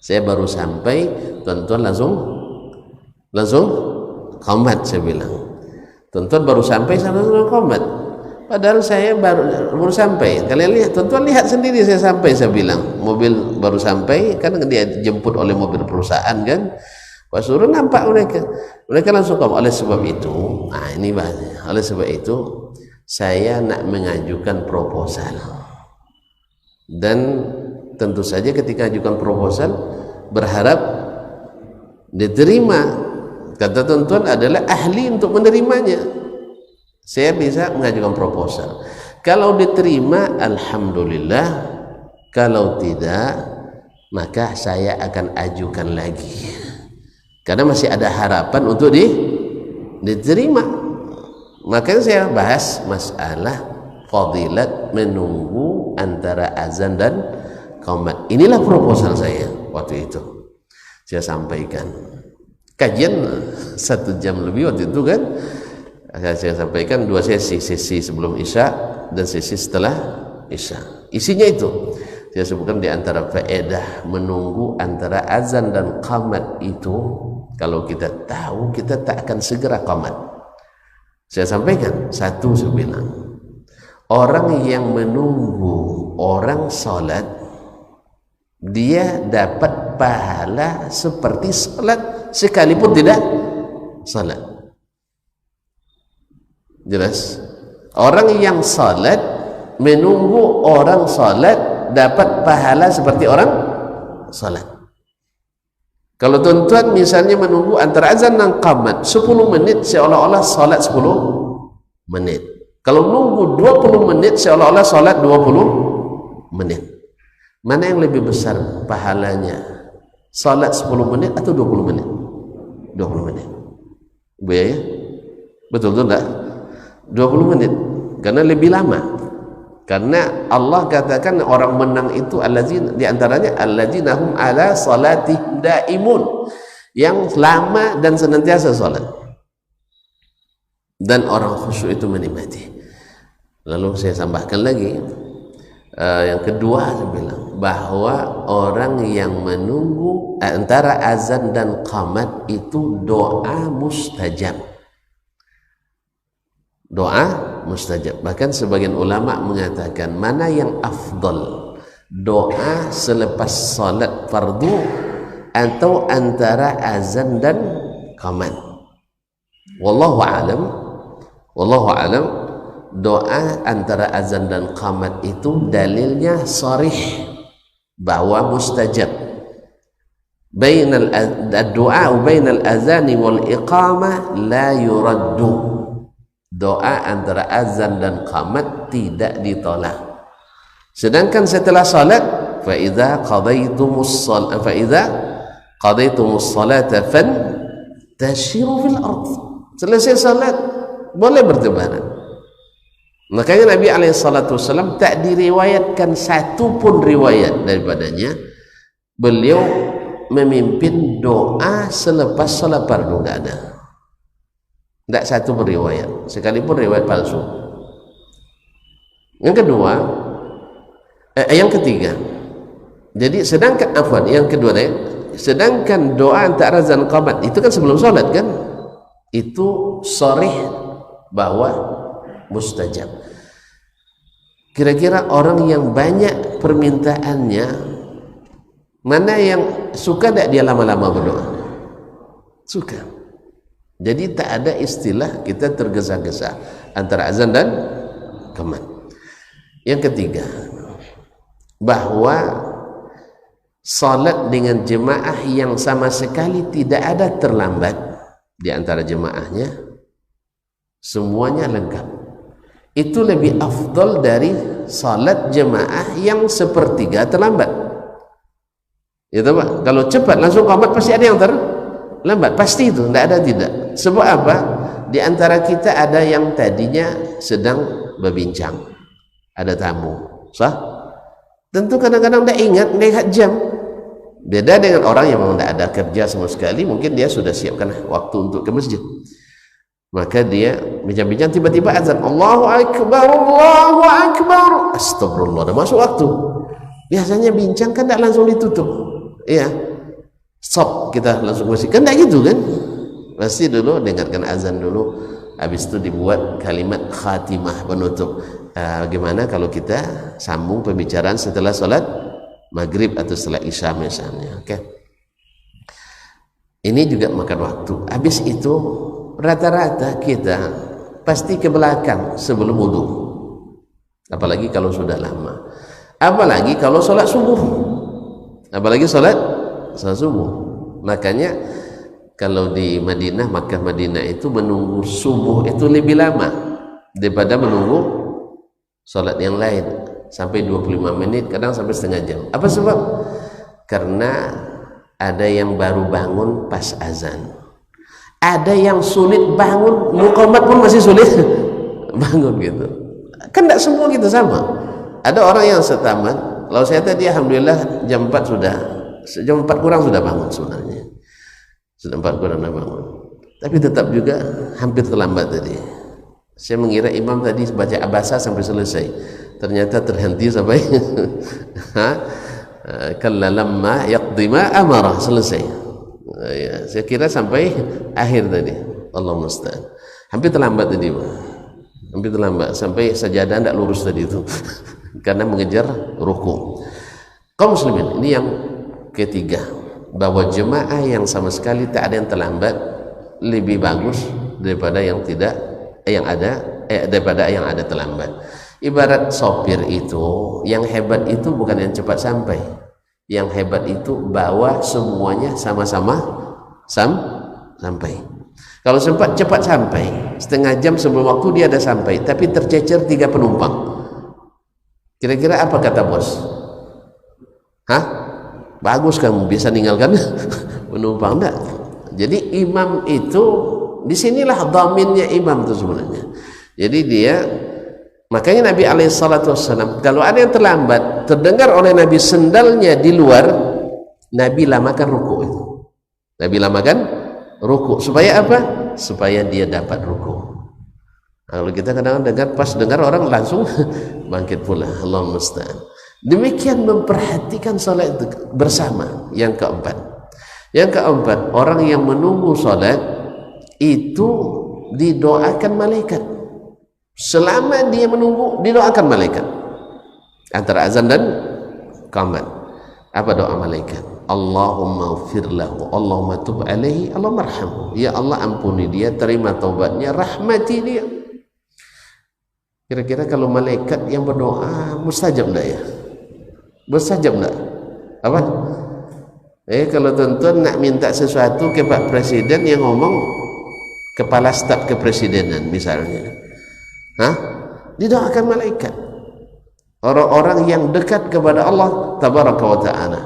Saya baru sampai, tuan-tuan langsung qomat. Saya bilang tuan-tuan baru sampai, saya langsung qomat. Padahal saya baru sampai. Kalian lihat, tuan-tuan lihat sendiri saya sampai. Saya bilang mobil baru sampai, kan dia dijemput oleh mobil perusahaan kan. Pas suruh nampak mereka langsung qomat. Oleh sebab itu, ini bahasanya. Oleh sebab itu saya nak mengajukan proposal. Dan tentu saja ketika ajukan proposal berharap diterima. Kata tuan-tuan adalah ahli untuk menerimanya. Saya bisa mengajukan proposal. Kalau diterima, alhamdulillah. Kalau tidak, maka saya akan ajukan lagi. Karena masih ada harapan untuk diterima. Makanya saya bahas masalah fadilat menunggu antara azan dan qomat. Inilah proposal saya waktu itu. Saya sampaikan. Kajian 1 jam lebih waktu itu kan. Saya sampaikan 2 sesi sebelum Isya dan sesi setelah Isya. Isinya itu saya sebutkan di antara faedah menunggu antara azan dan qamat itu, kalau kita tahu kita tak akan segera qamat. Saya sampaikan satu, saya bilang orang yang menunggu orang salat dia dapat pahala seperti salat sekalipun tidak salat. Jelas? Orang yang salat menunggu orang salat dapat pahala seperti orang salat. Kalau tuan-tuan misalnya menunggu antara azan dan qamat 10 menit seolah-olah salat 10 menit. Kalau nunggu 20 menit seolah-olah salat 20 menit. Mana yang lebih besar pahalanya? Salat 10 menit atau 20 menit? 20 menit. Ya? Betul tu enggak? 20 menit. Karena lebih lama. Karena Allah katakan orang menang itu allazina, di antaranya allazina hum ala salatihim daimun, yang lama dan senantiasa salat. Dan orang khusyuk itu menikmati. Lalu saya tambahkan lagi yang kedua, saya bilang bahwa orang yang menunggu antara azan dan qamat itu doa mustajab. Doa mustajab. Bahkan sebagian ulama mengatakan mana yang afdal, doa selepas salat fardu atau antara azan dan qamat. Wallahu alam, doa antara azan dan qamat itu dalilnya sharih bahwa mustajab. Bainal doa bainal azani wal iqamah la yuraddu. Doa antara azan dan qamat tidak ditolak. Sedangkan setelah salat, fa idza qadaitumus salata fantashiru fil ardh. Selesai salat boleh bertebaran. Makanya Nabi SAW tak diriwayatkan satu pun riwayat daripadanya beliau memimpin doa selepas salat fardu, tidak ada. Tidak satu pun riwayat, sekalipun riwayat palsu. Yang kedua, yang ketiga. Jadi sedangkan sedangkan doa antara azan qamat itu kan sebelum salat kan, itu sharih bahwa mustajab. Kira-kira orang yang banyak permintaannya, mana yang suka tidak dia lama-lama berdoa? Suka. Jadi tak ada istilah kita tergesa-gesa antara azan dan qamat. Yang ketiga, bahwa salat dengan jemaah yang sama sekali tidak ada terlambat di antara jemaahnya, semuanya lengkap. Itu lebih afdal dari salat jemaah yang sepertiga terlambat. Itu Pak, kalau cepat langsung qamat pasti ada yang terlambat, pasti itu, tidak ada tidak. Sebab apa? Di antara kita ada yang tadinya sedang berbincang, ada tamu, sah? Tentu kadang-kadang tidak ingat melihat jam. Beda dengan orang yang memang tidak ada kerja sama sekali, mungkin dia sudah siapkan waktu untuk ke masjid. Maka dia bincang-bincang, tiba-tiba azan, Allahu Akbar, Allahu Akbar, astagfirullah, dah masuk waktu. Biasanya bincang kan tidak langsung ditutup, iya, stop, kita langsung masih kan tidak gitu kan, pasti dulu dengarkan azan dulu, habis itu dibuat kalimat khatimah penutup. Bagaimana kalau kita sambung pembicaraan setelah sholat maghrib atau setelah isya misalnya, oke? Ini juga makan waktu. Habis itu rata-rata kita pasti ke belakang sebelum wudu, apalagi kalau sudah lama, apalagi kalau sholat subuh, subuh. Makanya kalau di Madinah, Makkah Madinah itu menunggu subuh itu lebih lama daripada menunggu sholat yang lain, sampai 25 menit, kadang sampai setengah jam. Apa sebab? Karena ada yang baru bangun pas azan, ada yang sulit bangun, muqamat pun masih sulit bangun gitu. Kan tidak semua kita sama. Ada orang yang setaman, kalau saya tadi alhamdulillah jam 4 kurang sudah bangun sebenarnya. Sudah 4 kurang sudah bangun. Tapi tetap juga hampir terlambat tadi. Saya mengira imam tadi baca abasa sampai selesai. Ternyata terhenti sampai kalla lamma yaqdi ma amara, selesai. Ya, saya kira sampai akhir tadi. Allah musta'an. Hampir terlambat tadi, Pak. Hampir terlambat sampai sajadah tidak lurus tadi itu. Karena mengejar ruku. Kaum muslimin, ini yang ketiga, bahwa jemaah yang sama sekali tak ada yang terlambat lebih bagus daripada yang tidak daripada yang ada terlambat. Ibarat sopir itu, yang hebat itu bukan yang cepat sampai, yang hebat itu bawa semuanya sama-sama sampai. Kalau sempat cepat sampai, setengah jam sebelum waktu dia ada sampai, tapi tercecer 3 penumpang, kira-kira apa kata bos? Hah? Bagus kamu bisa ninggalkan penumpang, enggak? Jadi imam itu, disinilah dhaminnya imam itu sebenarnya. Jadi dia, makanya Nabi SAW kalau ada yang terlambat, terdengar oleh Nabi sendalnya di luar, Nabi lamakan ruku itu. Nabi lamakan ruku supaya apa? Supaya dia dapat ruku. Nah, kalau kita kadang-kadang dengar, pas dengar orang langsung bangkit pula. Allah musta'an. Demikian memperhatikan salat itu bersama. Yang keempat, orang yang menunggu salat itu didoakan malaikat. Selama dia menunggu, didoakan malaikat. Antara azan dan qamat. Apa doa malaikat? Allahumma ighfir lahu, Allahumma tub alaihi, Allahumma arhamhu. Ya Allah, ampuni dia, terima taubatnya, rahmati dia. Kira-kira kalau malaikat yang berdoa mustajab enggak ya? Mustajab enggak? Apa? Kalau tuan-tuan nak minta sesuatu ke Pak Presiden, yang ngomong kepala staf kepresidenan misalnya, didoakan malaikat. Orang-orang yang dekat kepada Allah tabaraka wa ta'ala.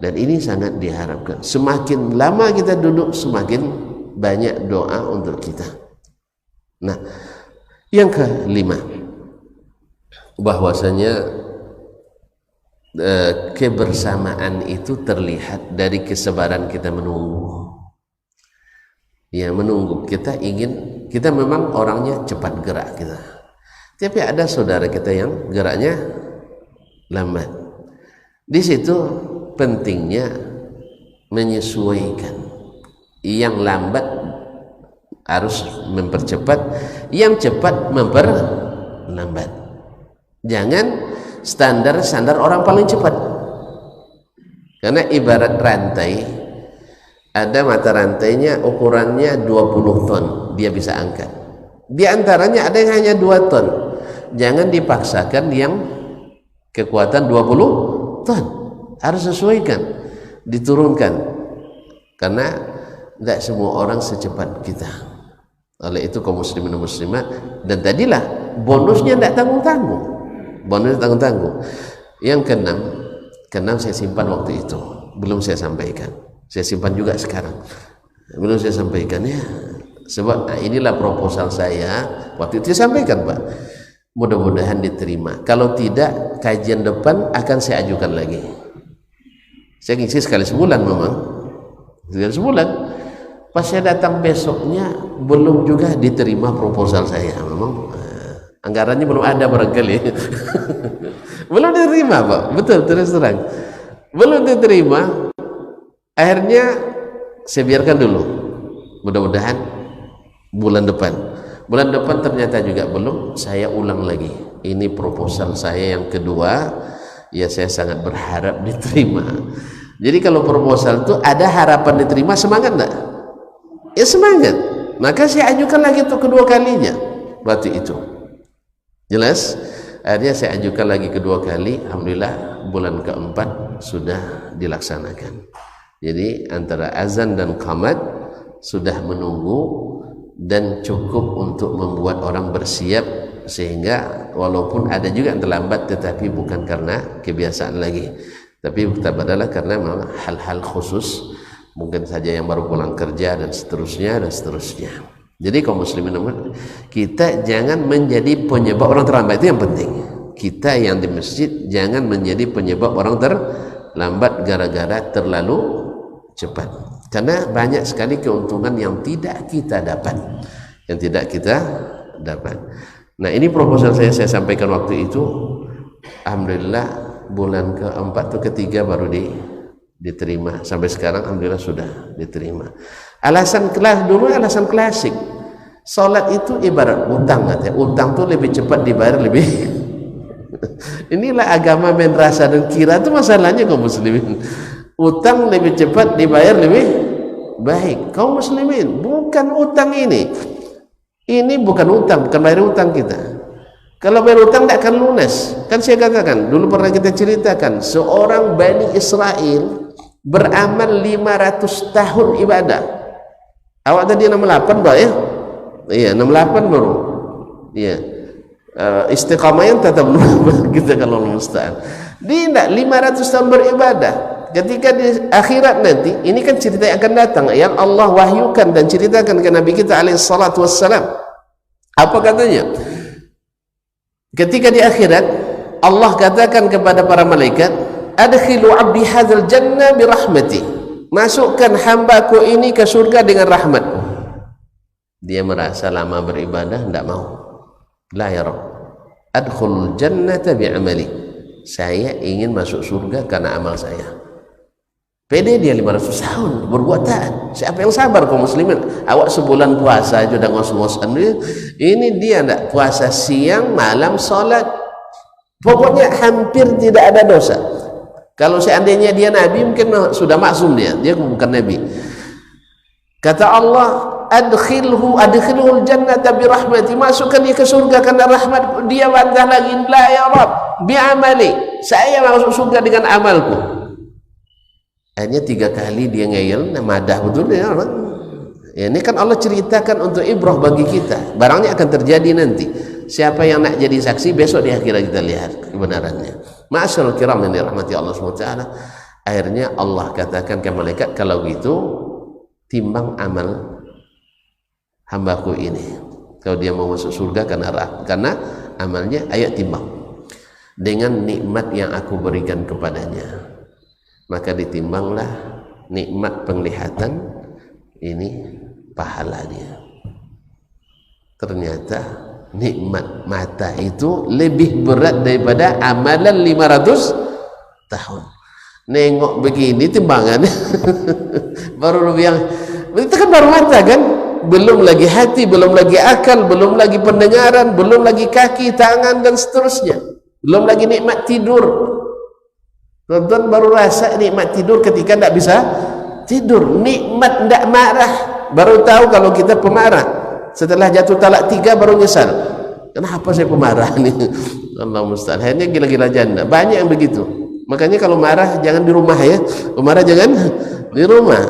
Dan ini sangat diharapkan. Semakin lama kita duduk, semakin banyak doa untuk kita. Nah, yang kelima, bahwasanya kebersamaan itu terlihat dari kesabaran kita menunggu. Ya, menunggu. Kita memang orangnya cepat gerak kita. Tapi ada saudara kita yang geraknya lambat. Di situ pentingnya menyesuaikan. Yang lambat harus mempercepat, yang cepat memperlambat. Jangan standar orang paling cepat. Karena ibarat rantai, ada mata rantainya ukurannya 20 ton, dia bisa angkat. Di antaranya ada yang hanya 2 ton. Jangan dipaksakan yang kekuatan 20 ton. Harus sesuaikan, diturunkan. Karena tidak semua orang secepat kita. Oleh itu kaum muslimin dan muslimat, dan tadilah bonusnya tidak tanggung-tanggung. Yang keenam saya simpan waktu itu, belum saya sampaikan. Saya simpan juga sekarang, belum saya sampaikan ya. Sebab inilah proposal saya waktu itu saya sampaikan, Pak. Mudah-mudahan diterima. Kalau tidak, kajian depan akan saya ajukan lagi. Saya ngisi sekali sebulan memang, sekali sebulan. Pas saya datang besoknya belum juga diterima proposal saya. Memang anggarannya belum ada barangkali. Belum diterima, Pak. Betul, terus terang. Belum diterima. Akhirnya saya biarkan dulu. Mudah-mudahan bulan depan ternyata juga belum. Saya ulang lagi. Ini proposal saya yang kedua. Ya, saya sangat berharap diterima. Jadi kalau proposal itu ada harapan diterima, semangat enggak? Ya semangat. Maka saya ajukan lagi untuk kedua kalinya waktu itu. Jelas? Akhirnya saya ajukan lagi kedua kali. Alhamdulillah bulan keempat sudah dilaksanakan. Jadi antara azan dan qamat sudah menunggu dan cukup untuk membuat orang bersiap, sehingga walaupun ada juga yang terlambat, tetapi bukan karena kebiasaan lagi, tapi adalah karena memang hal-hal khusus, mungkin saja yang baru pulang kerja dan seterusnya. Jadi kaum muslimin, kita jangan menjadi penyebab orang terlambat. Itu yang penting. Kita yang di masjid jangan menjadi penyebab orang terlambat gara-gara terlalu cepat. Karena banyak sekali keuntungan yang tidak kita dapat. Nah, ini proposal saya sampaikan waktu itu. Alhamdulillah bulan keempat atau ketiga baru diterima. Sampai sekarang alhamdulillah sudah diterima. Alasan klasik. Salat itu ibarat utang, katanya. Utang tuh lebih cepat dibayar lebih. Inilah agama main rasa dan kira, itu masalahnya kaum muslimin. Utang lebih cepat dibayar lebih baik. Kaum muslimin, bukan utang ini. Ini bukan utang, bukan bayar utang kita. Kalau bayar utang tidak akan lunas. Kan saya katakan, dulu pernah kita ceritakan, seorang Bani Israel beramal 500 tahun ibadah. Awak tadi 68, Pak, ya? Iya, 68 baru. Iya. Istiqamah yang tetap kita kalau musta'an. Dia tidak 500 tahun beribadah. Ketika di akhirat nanti, ini kan cerita yang akan datang, yang Allah wahyukan dan ceritakan ke Nabi kita alaihi salatu wassalam. Apa katanya? Ketika di akhirat, Allah katakan kepada para malaikat, adkhilu abdi hadzal jannah bi rahmati. Masukkan hambaku ini ke surga dengan rahmat. Dia merasa lama beribadah, tidak mau. La ya Rabb, adkhul jannata bi amali. saya ingin masuk surga karena amal saya. Pede dia 500 tahun berbuat taat. Siapa yang sabar kaum muslimin? Awak sebulan puasa aja udah ngos-ngosan. Ini dia ndak puasa siang, malam, salat. Pokoknya hampir tidak ada dosa. Kalau seandainya dia nabi mungkin sudah maksum dia bukan nabi. Kata Allah, adkhilhul jannata bi rahmati, masukkan dia ke surga karena rahmat. Dia bantah lagi, la ya Rabb bi amali, saya masuk surga dengan amalku. Hanya 3 kali dia ngeyel, madah betul ya. Ini kan Allah ceritakan untuk ibrah bagi kita. Barangnya akan terjadi nanti. Siapa yang nak jadi saksi besok di akhirat kita lihat kebenarannya. Ma'asyiral kiram yang dirahmati Allah SWT. Akhirnya Allah katakan ke malaikat, kalau gitu timbang amal hambaku ini. Kalau dia mau masuk surga karena amalnya, ayo timbang dengan nikmat yang aku berikan kepadanya. Maka ditimbanglah nikmat penglihatan, ini pahalanya. Ternyata nikmat mata itu lebih berat daripada amalan 500 tahun. Nengok begini timbangannya baru lebih yang itu kan baru mata kan, belum lagi hati, belum lagi akal, belum lagi pendengaran, belum lagi kaki, tangan dan seterusnya, belum lagi nikmat tidur. Tonton baru rasa nikmat tidur ketika tidak bisa tidur, nikmat tidak marah, baru tahu kalau kita pemarah. Setelah jatuh talak 3 baru nyesal, kenapa saya pemarah nih. Allah musta'an. Akhirnya gila-gila janda, banyak yang begitu. Makanya kalau marah jangan di rumah ya, pemarah jangan di rumah.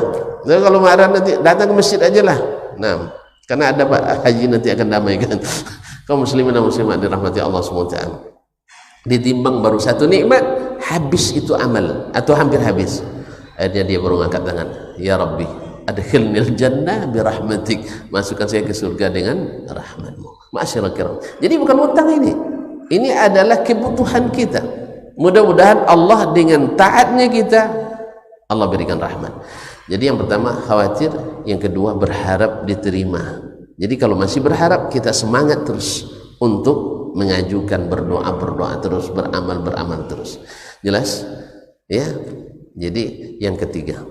Jadi kalau marah nanti datang ke masjid aja lah. Nah, karena ada Pak Haji nanti akan damaikan. Kaum muslimin dan muslimat dirahmati Allah SWT. Ditimbang baru satu nikmat, habis itu amal atau hampir habis. Akhirnya dia baru angkat tangan, ya Rabbi adkhilnil jannah birahmatik, masukkan saya ke surga dengan rahmatmu. Ma'asyiral kiram, jadi bukan utang ini adalah kebutuhan kita. Mudah-mudahan Allah dengan taatnya kita, Allah berikan rahmat. Jadi yang pertama khawatir, yang kedua berharap diterima. Jadi kalau masih berharap, kita semangat terus untuk mengajukan, berdoa terus, beramal terus. Jelas ya. Jadi yang ketiga,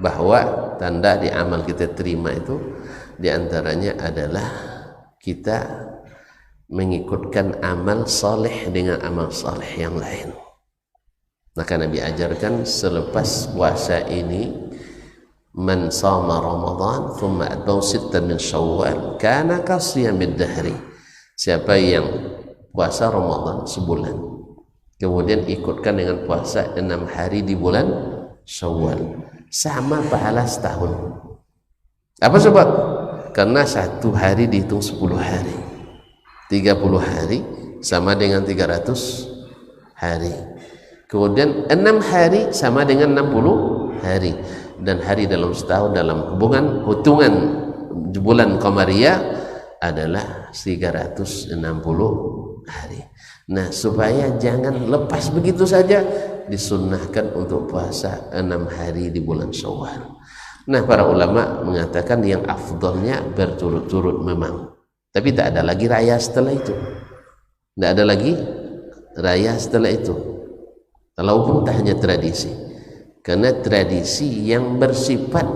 bahwa tanda di amal kita terima itu diantaranya adalah kita mengikutkan amal saleh dengan amal saleh yang lain. Maka Nabi ajarkan selepas puasa ini, man sama Ramadan thumma atba'u sittan min Syawal kana kasiyamid dahri. Siapa yang puasa Ramadan sebulan, kemudian ikutkan dengan puasa 6 hari di bulan Syawal, sama pahala setahun. Apa sebab? Karena 1 hari dihitung 10 hari, 30 hari sama dengan 300 hari, kemudian 6 hari sama dengan 60 hari, dan hari dalam setahun dalam hubungan hitungan bulan Qamariyah adalah 360 hari. Nah, supaya jangan lepas begitu saja, disunnahkan untuk puasa 6 hari di bulan Syawal. Nah, para ulama mengatakan yang afdalnya berturut-turut memang, tapi tak ada lagi raya setelah itu. Tidak ada lagi raya setelah itu, walaupun tak hanya tradisi, karena tradisi yang bersifat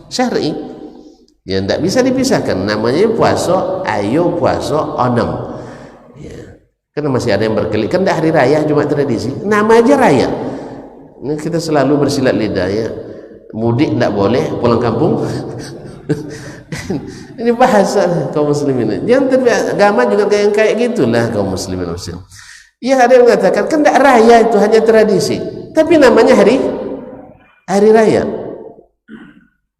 syar'i yang tidak bisa dipisahkan. Namanya puasa, ayo puasa onam ya. Karena masih ada yang berkelit, kan tidak hari raya, cuma tradisi, nama aja raya. Ini kita selalu bersilat lidah ya, mudik tidak boleh, pulang kampung ini bahasa kaum muslimin. Jangan terbiasa, agama juga kayak gitulah kaum muslimin muslim. Ya, ada yang mengatakan kan tidak raya, itu hanya tradisi, tapi namanya hari raya.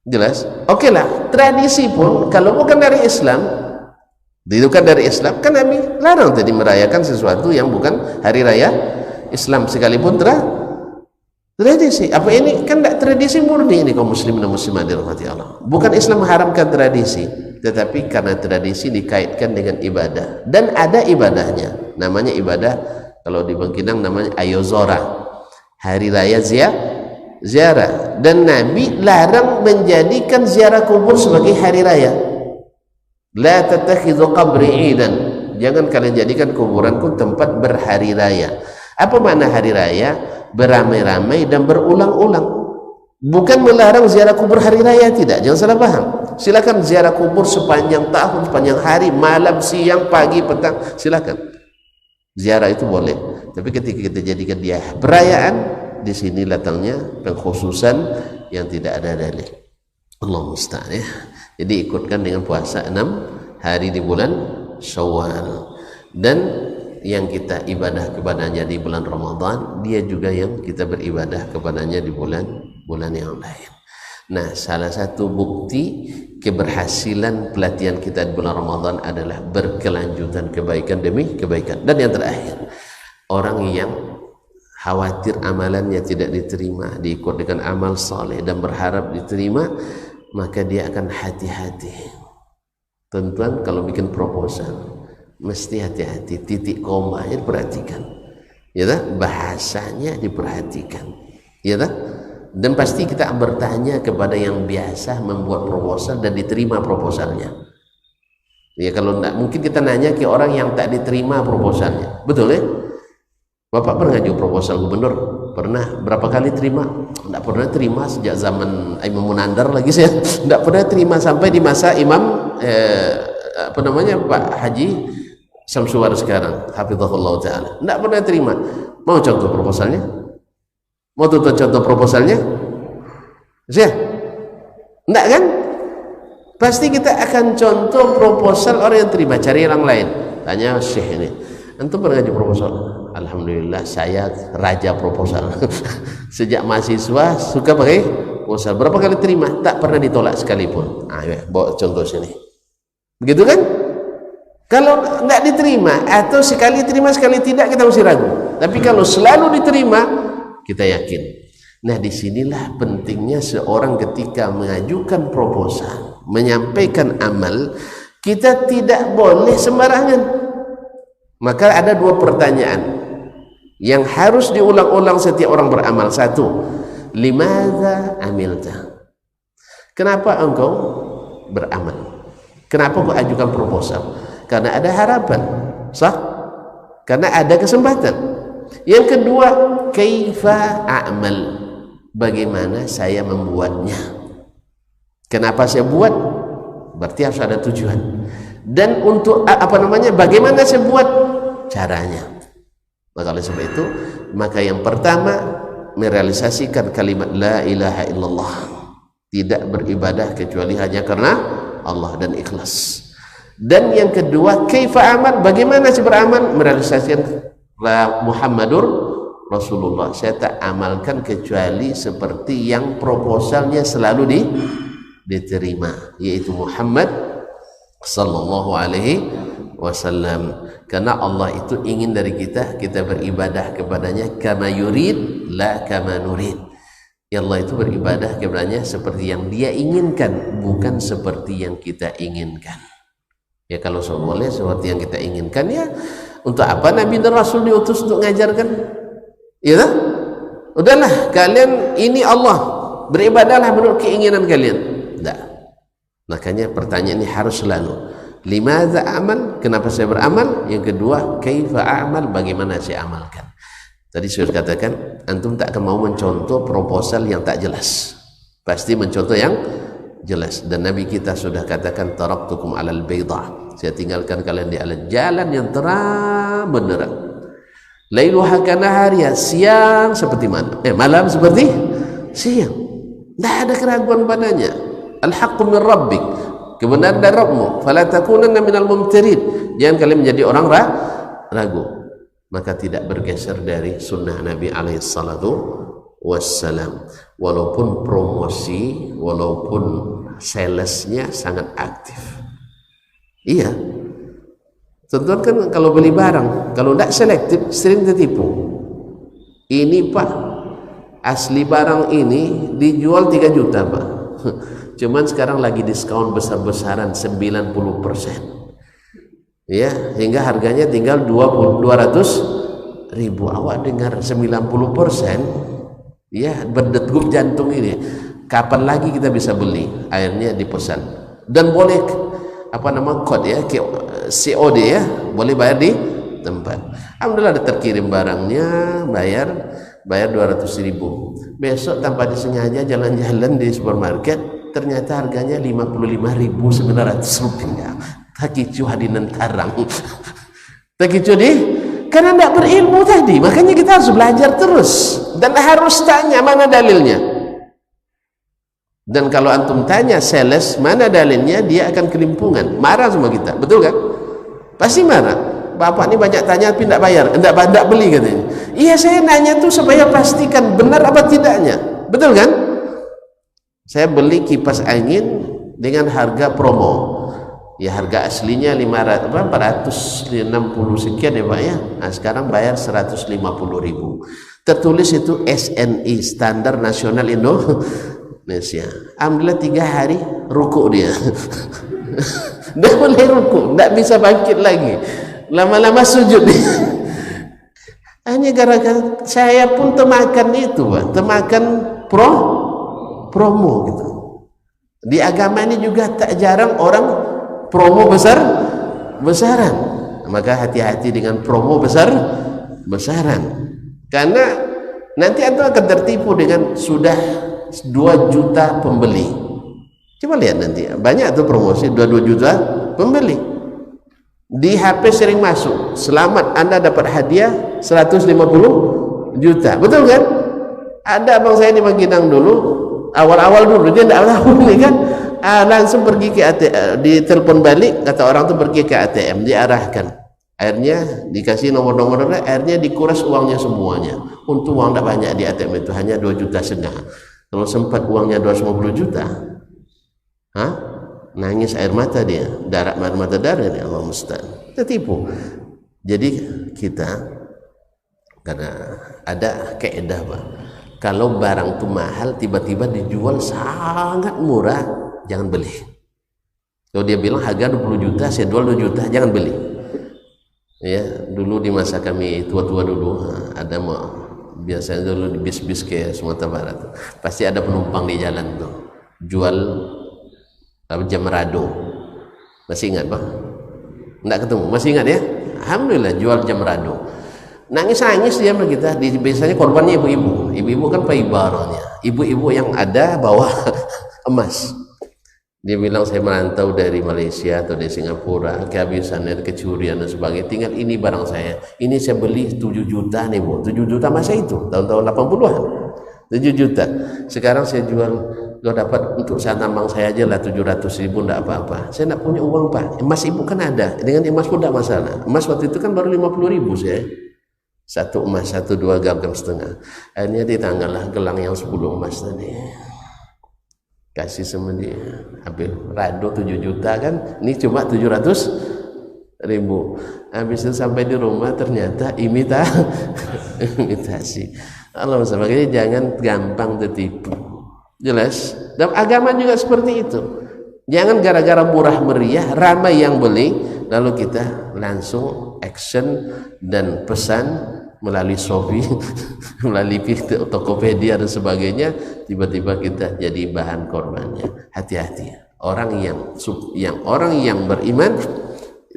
Jelas? Oke lah, tradisi pun kalau bukan dari Islam, didudukan dari Islam, kan Nabi larang tadi merayakan sesuatu yang bukan hari raya Islam, sekalipun tradisi. Apa ini kan tidak tradisi murni ini kaum muslimin dan muslimat dirahmati Allah. Bukan Islam mengharamkan tradisi, tetapi karena tradisi dikaitkan dengan ibadah, dan ada ibadahnya. Namanya ibadah, kalau di Bangkinang namanya Ayozora, hari raya ziarah. Dan Nabi larang menjadikan ziarah kubur sebagai hari raya. La tattakhidhu qabri idan, jangan kalian jadikan kuburanku tempat berhari raya. Apa makna hari raya? Beramai-ramai dan berulang-ulang. Bukan melarang ziarah kubur hari raya, tidak, jangan salah paham. Silakan ziarah kubur sepanjang tahun, sepanjang hari, malam, siang, pagi, petang, silakan. Ziarah itu boleh. Tapi ketika kita jadikan dia perayaan, di sini datangnya pengkhususan yang tidak ada dalil. Allah musta'an ya. Jadi ikutkan dengan puasa 6 hari di bulan Syawal. Dan yang kita ibadah kepadanya di bulan Ramadan, dia juga yang kita beribadah kepadanya di bulan yang lain. Nah, salah satu bukti keberhasilan pelatihan kita di bulan Ramadan adalah berkelanjutan kebaikan demi kebaikan. Dan yang terakhir, orang yang khawatir amalannya tidak diterima, diikut dengan amal saleh dan berharap diterima, maka dia akan hati-hati. Tentuan kalau bikin proposal mesti hati-hati, titik komanya diperhatikan, ya tak? Bahasanya diperhatikan, ya tak? Dan pasti kita bertanya kepada yang biasa membuat proposal dan diterima proposalnya. Ya, kalau tidak mungkin kita nanya ke orang yang tak diterima proposalnya, betul ya? Bapak pernah ngajukan proposal gubernur? Pernah. Berapa kali terima? Tidak pernah terima sejak zaman Imam Munandar lagi saya. Tidak pernah terima sampai di masa Imam Pak Haji Syamsuwar sekarang, hafizahullah taala. Tidak pernah terima. Mau contoh proposalnya? Mau tuntut contoh proposalnya? Saya? Tidak kan? Pasti kita akan contoh proposal orang yang terima, cari orang lain. Tanya Syekh ini, antum pernah ngaji proposal? Alhamdulillah saya raja proposal. Sejak mahasiswa suka pakai proposal. Berapa kali terima? Tak pernah ditolak sekalipun. Ya, bawa contoh sini. Begitu kan? Kalau tidak diterima atau sekali terima sekali tidak, kita mesti ragu. Tapi kalau selalu diterima, kita yakin. Nah, disinilah pentingnya seorang ketika mengajukan proposal, menyampaikan amal, kita tidak boleh sembarangan. Maka ada 2 pertanyaan yang harus diulang-ulang setiap orang beramal. 1, limadza amilta? Kenapa engkau beramal? Kenapa kau ajukan proposal? Karena ada harapan, sah? Karena ada kesempatan. Yang kedua, kaifa a'mal? Bagaimana saya membuatnya? Kenapa saya buat? Berarti harus ada tujuan. Dan untuk bagaimana saya buat? Caranya. Maka oleh sebab itu, maka yang pertama merealisasikan kalimat la ilaha illallah, tidak beribadah kecuali hanya karena Allah dan ikhlas. Dan yang kedua, kaifa amal? Bagaimana saya beramal? Merealisasikan Muhammadur Rasulullah, saya tak amalkan kecuali seperti yang proposalnya selalu diterima, yaitu Muhammad sallallahu alaihi wasallam. Karena Allah itu ingin dari kita beribadah kepadanya kama yurid la kama nurid. Ya, Allah itu beribadah kepadanya seperti yang dia inginkan, bukan seperti yang kita inginkan. Ya, kalau boleh seperti yang kita inginkan, ya untuk apa Nabi dan Rasul diutus untuk mengajarkan? Ya, udahlah kalian ini Allah, beribadahlah menurut keinginan kalian. Tidak. Makanya pertanyaan ini harus selalu, limadza amal? Kenapa saya beramal? Yang kedua, kaifa a'mal? Bagaimana saya amalkan? Tadi saya katakan, antum tak akan mau mencontoh proposal yang tak jelas. Pasti mencontoh yang jelas. Dan Nabi kita sudah katakan, taraktukum alal bayda. Saya tinggalkan kalian di atas jalan yang terang benderang. Lailuha kanahariya, siang seperti malam seperti siang. Tidak ada keraguan padanya. Al-haqqu min rabbik, kebenaran dari Rabbmu. Fala takunanna minal mumtarin, jangan kalian menjadi orang ragu. Maka tidak bergeser dari sunnah Nabi alaihi salatu wassalam. Walaupun promosi, walaupun salesnya sangat aktif. Iya, tentuan kan kalau beli barang, kalau tidak selektif sering tertipu. Ini Pak, asli barang ini dijual 3 juta Pak, cuman sekarang lagi diskon besar-besaran 90%, ya, hingga harganya tinggal 200.000. Awak dengar 90%, ya, berdegup jantung ini. Kapan lagi kita bisa beli? Akhirnya dipesan. Dan boleh apa nama kod ya, COD ya, boleh bayar di tempat. Alhamdulillah ada terkirim barangnya, bayar 200.000. Besok tanpa disengaja jalan-jalan di supermarket, ternyata harganya 55.900 rupiah. Takicu hadinan tarang. Takicu karena tidak berilmu tadi, makanya kita harus belajar terus dan harus tanya mana dalilnya. Dan kalau antum tanya sales mana dalilnya, dia akan kelimpungan, marah sama kita, betul kan? Pasti marah. Bapak ini banyak tanya tapi tidak bayar, tidak beli katanya. Iya, saya nanya tuh supaya pastikan benar apa tidaknya, betul kan? Saya beli kipas angin dengan harga promo, ya harga aslinya 460 sekian ya Pak ya. Nah sekarang bayar 150.000. Tertulis itu SNI, Standar Nasional Indonesia. Alhamdulillah 3 hari ruku dia. Dah mulai ruku, tidak bisa bangkit lagi. Lama-lama sujud dia. Hanya gara-gara saya pun temakan itu Pak, temakan promo gitu. Di agama ini juga tak jarang orang promo besaran. Maka hati-hati dengan promo besaran. Karena nanti Anda akan tertipu dengan sudah 2 juta pembeli. Coba lihat nanti, banyak tuh promosi 2 juta pembeli. Di HP sering masuk, selamat Anda dapat hadiah 150 juta. Betul kan? Ada abang saya di Maginang dulu, awal-awal dulu dia tidak tahu nih kan, langsung pergi ke ATM, ditelepon balik, kata orang tuh pergi ke ATM, diarahkan, akhirnya dikasih nomor-nomornya, akhirnya dikuras uangnya semuanya. Untung uang tidak banyak di ATM itu, hanya 2,5 juta. Kalau sempat uangnya 250 juta, nangis air mata dia, mata darah dia, Allah musta'an, tertipu. Jadi kita karena ada kaidah Pak, kalau barang itu mahal tiba-tiba dijual sangat murah, jangan beli. Kalau dia bilang harga 20 juta, saya jual 2 juta, jangan beli. Ya, dulu di masa kami tua-tua dulu, ada biasanya dulu di bis-bis ke Sumatera Barat, pasti ada penumpang di jalan tuh jual jam rado. Masih ingat Pak? Enggak ketemu, masih ingat ya? Alhamdulillah jual jam rado. Nangis-nangis dia sama kita. Biasanya korbannya ibu-ibu kan paibaranya, ibu-ibu yang ada bawa emas. Dia bilang saya merantau dari Malaysia atau dari Singapura, kehabisan kecurian dan sebagainya, tinggal ini barang saya, ini saya beli 7 juta nih Bu, 7 juta masa itu tahun-tahun 80-an 7 juta, sekarang saya jual, lo dapat untuk saya tambang saya aja lah 700.000, enggak apa-apa, saya enggak punya uang Pak. Emas ibu kan ada, dengan emas pun enggak masalah. Emas waktu itu kan baru 50.000 saya, satu emas 1,2 gram setengah. Akhirnya ditanggallah gelang yang 10 emas tadi, kasih sama dia, habis rado 7 juta kan, ini cuma 700.000. Habis itu sampai di rumah ternyata imitasi. Allah makanya jangan gampang tertipu. Jelas? Dalam agama juga seperti itu. Jangan gara-gara murah meriah, ramai yang beli, lalu kita langsung action dan pesan melalui Shopee, melalui Tokopedia dan sebagainya, tiba-tiba kita jadi bahan korbannya. Hati-hati. Orang yang beriman,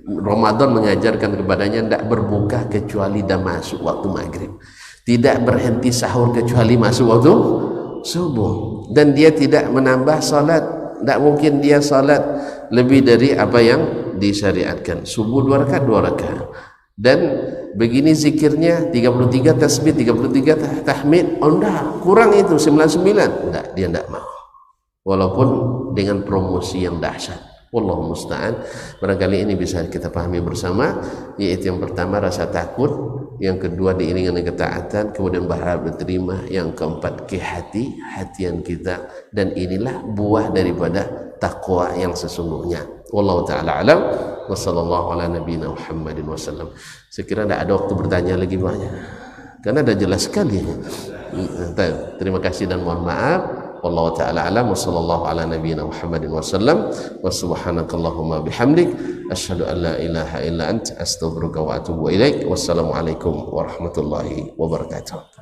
Ramadan mengajarkan kepadanya tidak berbuka kecuali dah masuk waktu maghrib, tidak berhenti sahur kecuali masuk waktu subuh, dan dia tidak menambah salat. Tidak mungkin dia salat lebih dari apa yang disyariatkan. Subuh 2 rakaat 2 rakaat. Dan begini zikirnya 33 tasbih, 33 tahmid, enggak, kurang itu 99. Enggak, dia enggak mau. Walaupun dengan promosi yang dahsyat. Wallahu musta'an. Barangkali ini bisa kita pahami bersama, yaitu yang pertama rasa takut, yang kedua diiringi dengan ketaatan, kemudian berharap diterima, yang keempat kehati-hatian kita, dan inilah buah daripada takwa yang sesungguhnya. Wallahu ta'ala alam. Wassallallahu ala nabiyina Muhammadin wasallam. Sekira tidak ada waktu bertanya lagi banyak, karena ada jelas sekali. Terima kasih dan mohon maaf. Wallahu ta'ala alam. Wassallallahu ala nabiyina Muhammadin wasallam. Wa subhanakallahumma bihamdik asyhadu an la ilaha illa anta astaghfiruka wa atubu ilaik. Wassalamualaikum warahmatullahi wabarakatuh.